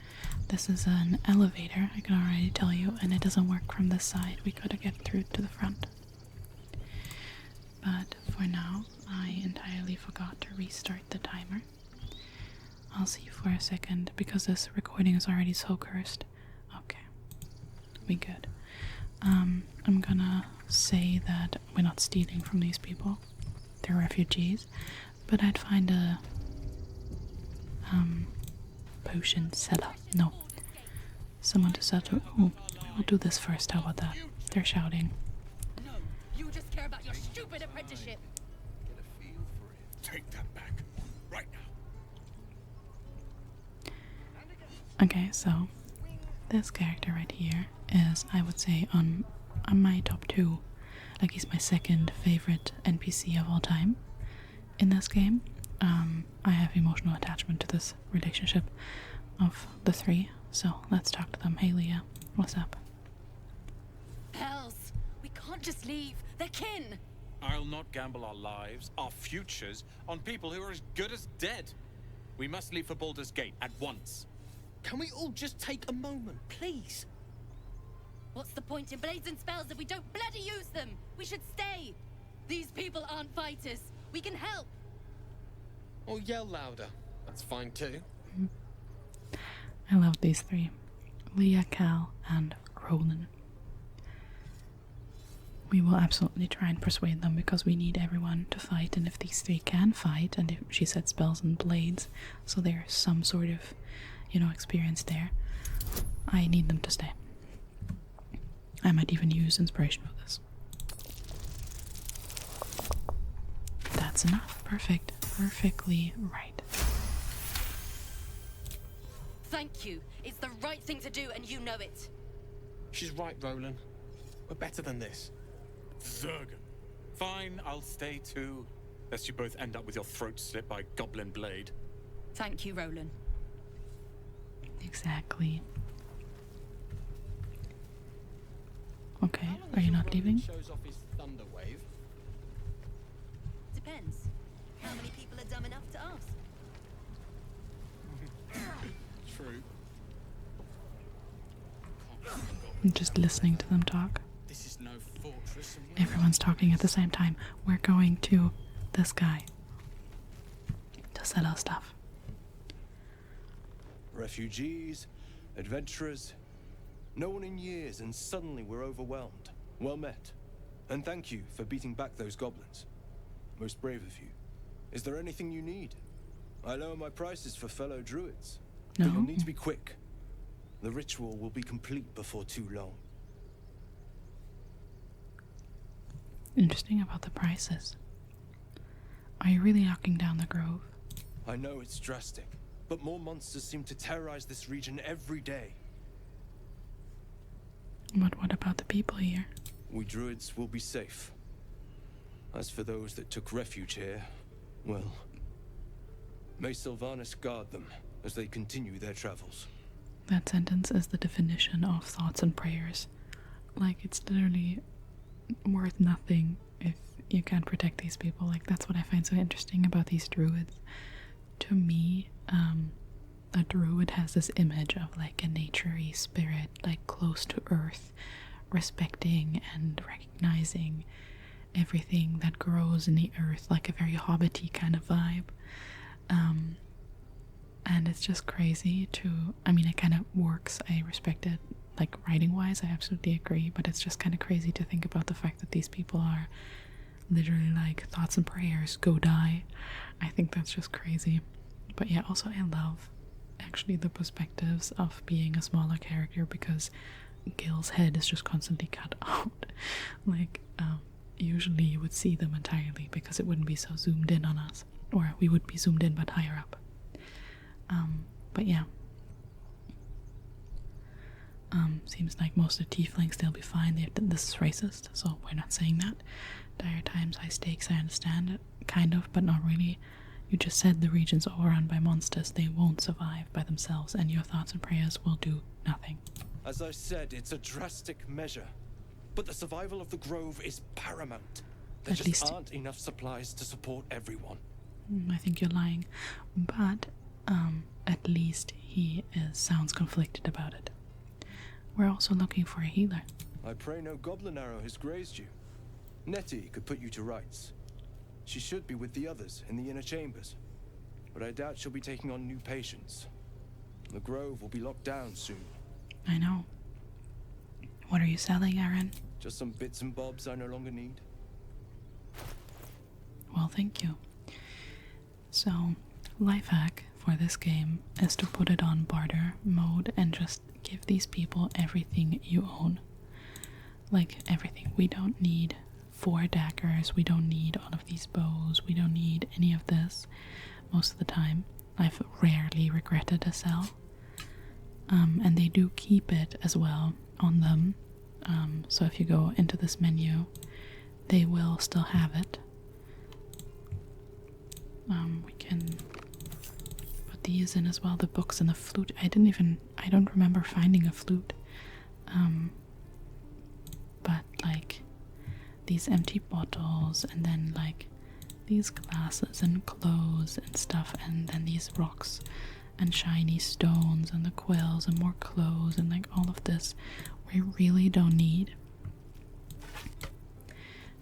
This is an elevator, I can already tell you, and it doesn't work from this side. We gotta get through to the front. But for now, I entirely forgot to restart the timer. I'll see you for a second, because this recording is already so cursed. Okay. We good. I'm gonna say that we're not stealing from these people. They're refugees. But I'd find a potion seller. No. Someone to sell to. Oh, we'll do this first. How about that? They're shouting. No, you just care about your stupid apprenticeship. Get a feel for it. Take that back. Right now. Okay, so this character right here is, I would say, on my top 2. Like, he's my second favorite NPC of all time in this game. I have emotional attachment to this relationship of the 3, so let's talk to them. Hey Leah, what's up? Hells, we can't just leave. They're kin. I'll not gamble our lives, our futures, on people who are as good as dead. We must leave for Baldur's Gate at once. Can we all just take a moment, please? What's the point in blades and spells if we don't bloody use them? We should stay. These people aren't fighters. We can help. Or yell louder. That's fine too. I love these 3. Leah, Cal, and Roland. We will absolutely try and persuade them because we need everyone to fight, and if these 3 can fight, and if she said spells and blades, so there's some sort of, experience there, I need them to stay. I might even use inspiration for this. That's enough. Perfect. Perfectly right. Thank you. It's the right thing to do, and you know it. She's right, Roland. We're better than this. Zerg. Fine, I'll stay too. Lest you both end up with your throat slit by goblin blade. Thank you, Roland. Exactly. Okay, are you not leaving? Shows off his thunder wave. Depends. How many people are dumb enough to ask? True. I'm just listening to them talk. This is no fortress. Everyone's talking at the same time. We're going to this guy to sell our stuff. Refugees, adventurers, no one in years, and suddenly we're overwhelmed. Well met. And thank you for beating back those goblins. Most brave of you. Is there anything you need? I lower my prices for fellow druids. No. But you'll need to be quick. The ritual will be complete before too long. Interesting about the prices. Are you really knocking down the grove? I know it's drastic, but more monsters seem to terrorize this region every day. But what about the people here? We druids will be safe. As for those that took refuge here, well, may Sylvanas guard them as they continue their travels. That sentence is the definition of thoughts and prayers. Like, it's literally worth nothing if you can't protect these people. Like, that's what I find so interesting about these druids. To me, a druid has this image of like a nature-y spirit, like close to earth, respecting and recognizing everything that grows in the earth, like a very hobbity kind of vibe. And it's just crazy to, I mean, it kind of works. I respect it, like writing-wise, I absolutely agree, but it's just kind of crazy to think about the fact that these people are literally like thoughts and prayers, go die. I think that's just crazy. But yeah, also I love actually the perspectives of being a smaller character, because Gil's head is just constantly cut out. Like, usually you would see them entirely because it wouldn't be so zoomed in on us, or we would be zoomed in but higher up. But yeah. Seems like most of the tieflings, they'll be fine. This is racist, so we're not saying that. Dire times, high stakes, I understand it, kind of, but not really. You just said the region's overrun by monsters. They won't survive by themselves, and your thoughts and prayers will do nothing. As I said, it's a drastic measure. But the survival of the grove is paramount. There just aren't enough supplies to support everyone. I think you're lying. But, at least he sounds conflicted about it. We're also looking for a healer. I pray no goblin arrow has grazed you. Nettie could put you to rights. She should be with the others in the inner chambers. But I doubt she'll be taking on new patients. The grove will be locked down soon. I know. What are you selling, Aaron? Just some bits and bobs I no longer need. Well, thank you. So, life hack for this game is to put it on barter mode and just give these people everything you own. Like, everything. We don't need 4 daggers, we don't need all of these bows, we don't need any of this most of the time. I've rarely regretted a sell. And they do keep it as well on them. So if you go into this menu, they will still have it. We can put these in as well, the books and the flute. I don't remember finding a flute. But like these empty bottles, and then like these glasses and clothes and stuff, and then these rocks and shiny stones and the quills and more clothes and like all of this we really don't need.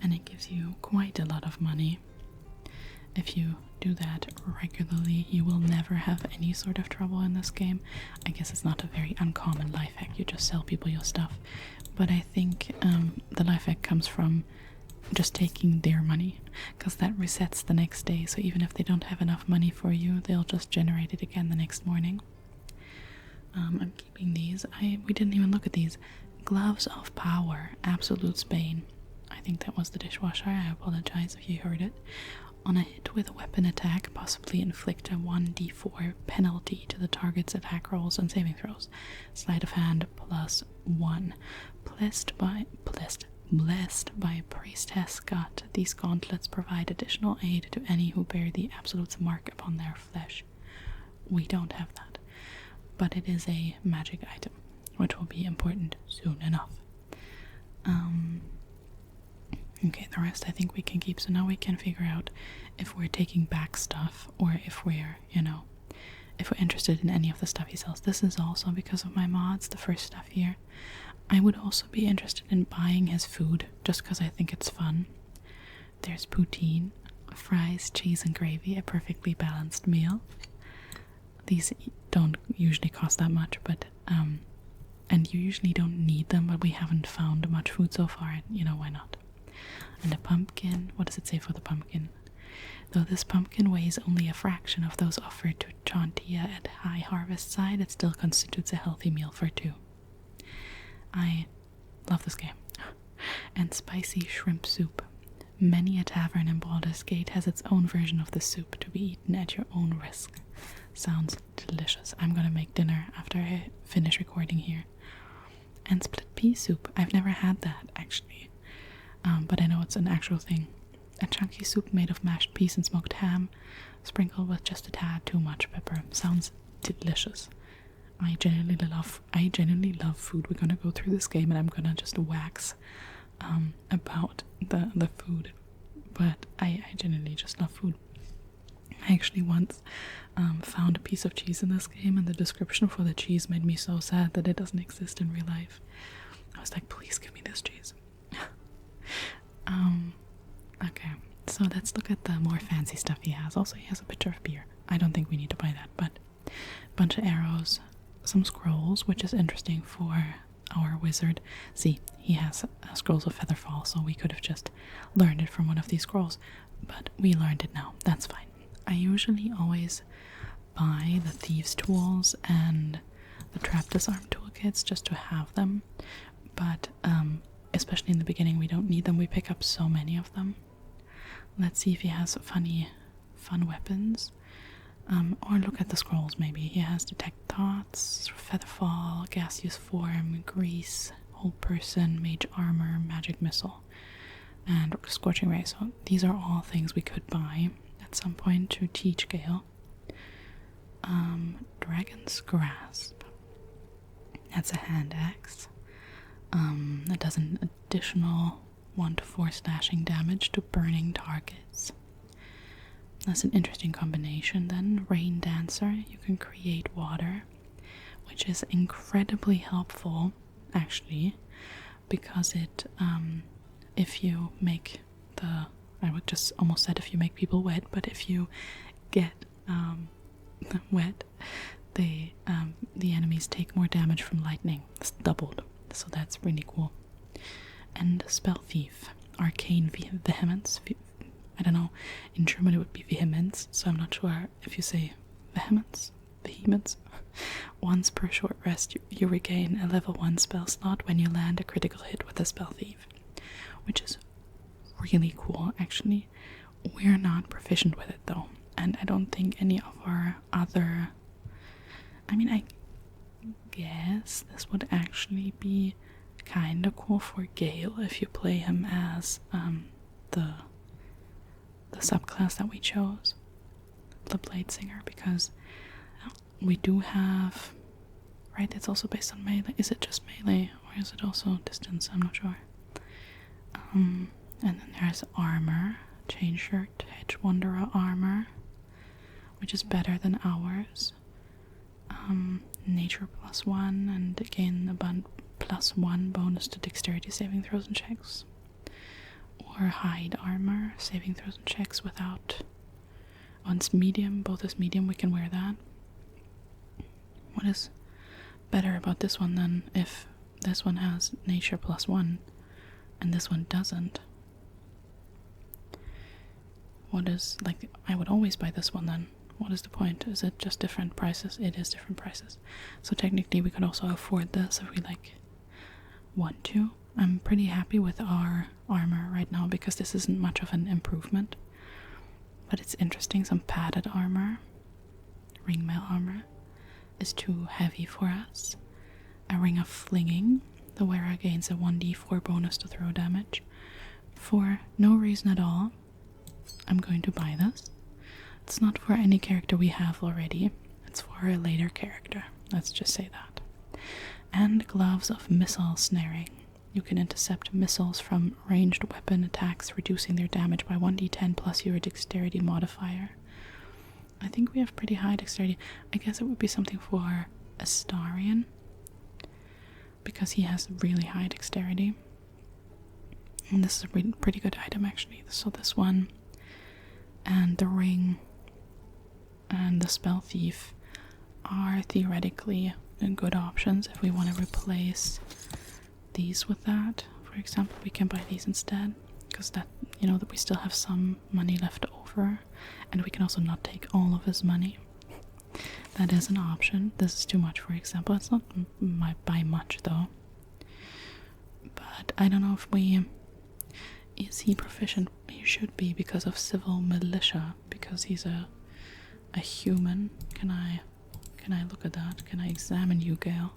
And it gives you quite a lot of money. If you do that regularly, you will never have any sort of trouble in this game. I guess it's not a very uncommon life hack, you just sell people your stuff. But I think the life hack comes from just taking their money, because that resets the next day, so even if they don't have enough money for you, they'll just generate it again the next morning. I'm keeping these. We didn't even look at these. Gloves of Power, Absolute Spain. I think that was the dishwasher. I apologize if you heard it. On a hit with a weapon attack, possibly inflict a 1d4 penalty to the target's attack rolls and saving throws. Sleight of hand +1. Blessed by Priestess Scott, these gauntlets provide additional aid to any who bear the Absolute's mark upon their flesh. We don't have that, but it is a magic item, which will be important soon enough. Okay, the rest I think we can keep, so now we can figure out if we're taking back stuff, or if we're, if we're interested in any of the stuff he sells. This is also because of my mods, the first stuff here. I would also be interested in buying his food, just because I think it's fun. There's poutine, fries, cheese and gravy, a perfectly balanced meal. These don't usually cost that much, but and you usually don't need them, but we haven't found much food so far, and you know, why not? And a pumpkin, what does it say for the pumpkin? Though this pumpkin weighs only a fraction of those offered to Chauntea at High Harvest side, it still constitutes a healthy meal for two. I love this game. And spicy shrimp soup. Many a tavern in Baldur's Gate has its own version of the soup to be eaten at your own risk. Sounds delicious. I'm gonna make dinner after I finish recording here. And split pea soup. I've never had that, actually. But I know it's an actual thing. A chunky soup made of mashed peas and smoked ham, sprinkled with just a tad too much pepper. Sounds delicious. I genuinely love food. We're gonna go through this game and I'm gonna just wax about the food. But I genuinely just love food. I actually once found a piece of cheese in this game, and the description for the cheese made me so sad that it doesn't exist in real life. I was like, please give me this cheese. Okay, so let's look at the more fancy stuff he has. Also, he has a pitcher of beer. I don't think we need to buy that, but a bunch of arrows, some scrolls, which is interesting for our wizard. See, he has scrolls of Featherfall, so we could have just learned it from one of these scrolls, but we learned it now. That's fine. I usually always buy the thieves' tools and the trap disarm toolkits just to have them, but especially in the beginning we don't need them. We pick up so many of them. Let's see if he has fun weapons. Or look at the scrolls maybe. He has Detect Thoughts, Featherfall, Gaseous Form, Grease, Whole Person, Mage Armor, Magic Missile, and Scorching Ray. So these are all things we could buy at some point to teach Gale. Dragon's Grasp. That's a hand axe. That does an additional 1 to 4 slashing damage to burning targets. That's an interesting combination then. Rain Dancer, you can create water, which is incredibly helpful, actually, because it, if you make I would just almost said if you make people wet, but if you get wet, the enemies take more damage from lightning. It's doubled, so that's really cool. And Spell Thief, Arcane Vehemence. I don't know, in German it would be Vehemence, so I'm not sure if you say Vehemence. Once per short rest, you regain a level 1 spell slot when you land a critical hit with a Spell Thief, which is really cool, actually. We're not proficient with it, though, and I don't think any of our other... I mean, I guess this would actually be kinda cool for Gale if you play him as the subclass that we chose, the Blade Singer, because we do have, right, it's also based on melee. Is it just melee or is it also distance? I'm not sure. And then there's armor, Chain Shirt, Hedge Wanderer armor, which is better than ours. Nature +1, and again a +1 bonus to dexterity saving throws and checks. Or hide armor, saving throws and checks without. One's medium, both is medium, we can wear that. What is better about this one than if this one has nature +1 and this one doesn't? What is, like, I would always buy this one then. What is the point? Is it just different prices? It is different prices. So technically we could also afford this if we want to. I'm pretty happy with our armor right now because this isn't much of an improvement. But it's interesting, some padded armor. Ringmail armor is too heavy for us. A Ring of Flinging. The wearer gains a 1d4 bonus to throw damage. For no reason at all, I'm going to buy this. It's not for any character we have already. It's for a later character. Let's just say that. And Gloves of Missile Snaring. You can intercept missiles from ranged weapon attacks, reducing their damage by 1d10 plus your dexterity modifier. I think we have pretty high dexterity. I guess it would be something for Astarion, because he has really high dexterity. And this is a pretty good item, actually. So this one, and the ring, and the Spell Thief are theoretically good options if we want to replace these with that. For example, we can buy these instead, because that, you know, that we still have some money left over, and we can also not take all of his money. That is an option. This is too much, for example. It's not by much though. But I don't know if we... Is he proficient? He should be because of civil militia, because he's a human. Can I look at that? Can I examine you, Gale?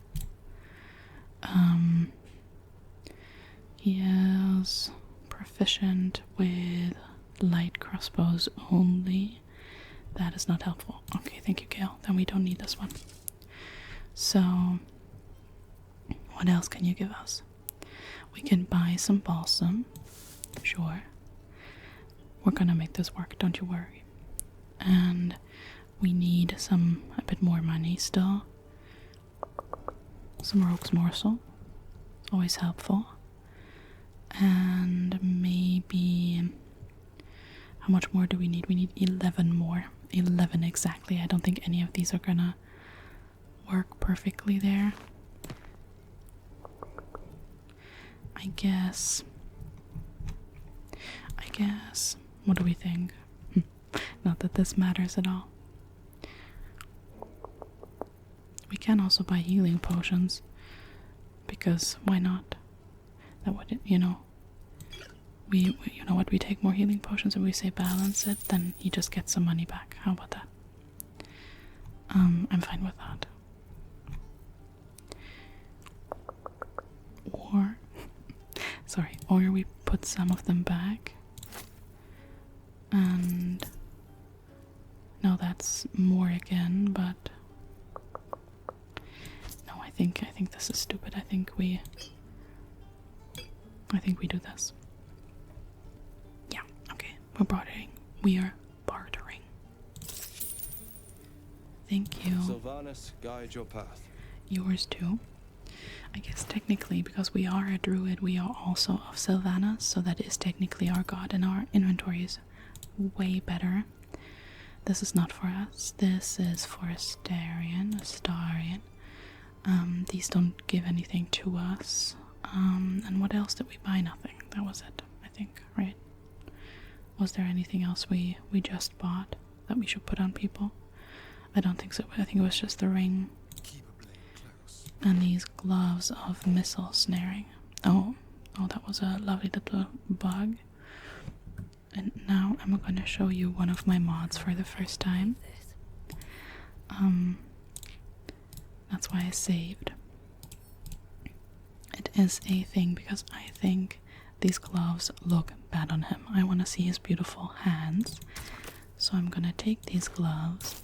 He is proficient with light crossbows only. That is not helpful. Okay, thank you, Gale. Then we don't need this one. So, what else can you give us? We can buy some balsam. Sure. We're gonna make this work, don't you worry. And we need a bit more money still. Some rogue's morsel. Always helpful. And maybe... How much more do we need? We need 11 more. 11 exactly. I don't think any of these are gonna work perfectly there. I guess... What do we think? Not that this matters at all. We can also buy healing potions. Because why not? That would, you know... We you know what, we take more healing potions and we say balance it, then he just gets some money back. How about that? I'm fine with that. Or... Sorry, or we put some of them back. And... No, that's more again, but... No, I think this is stupid. I think we do this. Yeah, okay. We're bartering. We are bartering. Thank you. Sylvanas, guide your path. Yours too. I guess technically, because we are a druid, we are also of Sylvanas, so that is technically our god, and our inventory is way better. This is not for us. This is for Astarion. These don't give anything to us. And what else did we buy? Nothing. That was it, I think, right? Was there anything else we just bought that we should put on people? I don't think so. I think it was just the ring. And these gloves of missile snaring. Oh, that was a lovely little bug. And now I'm going to show you one of my mods for the first time. That's why I saved. It is a thing because I think these gloves look bad on him. I want to see his beautiful hands. So I'm gonna take these gloves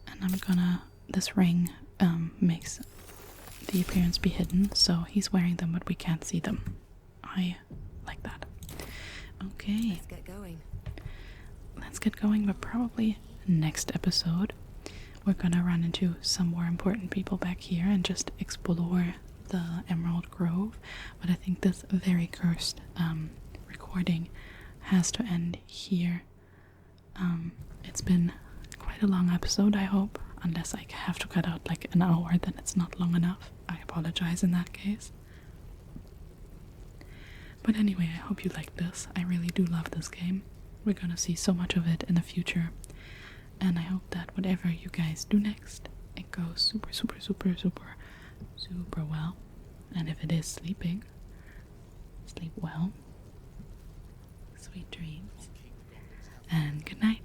and I'm gonna... This ring makes the appearance be hidden, so he's wearing them but we can't see them. I like that. Okay. Let's get going. Let's get going, but probably next episode we're gonna run into some more important people back here and just explore the Emerald Grove. But I think this very cursed recording has to end here. It's been quite a long episode, I hope. Unless I have to cut out like an hour, then it's not long enough. I apologize in that case. But anyway, I hope you liked this. I really do love this game. We're gonna see so much of it in the future. And I hope that whatever you guys do next, it goes super, super, super, super, super well. And if it is sleeping, sleep well. Sweet dreams. And good night.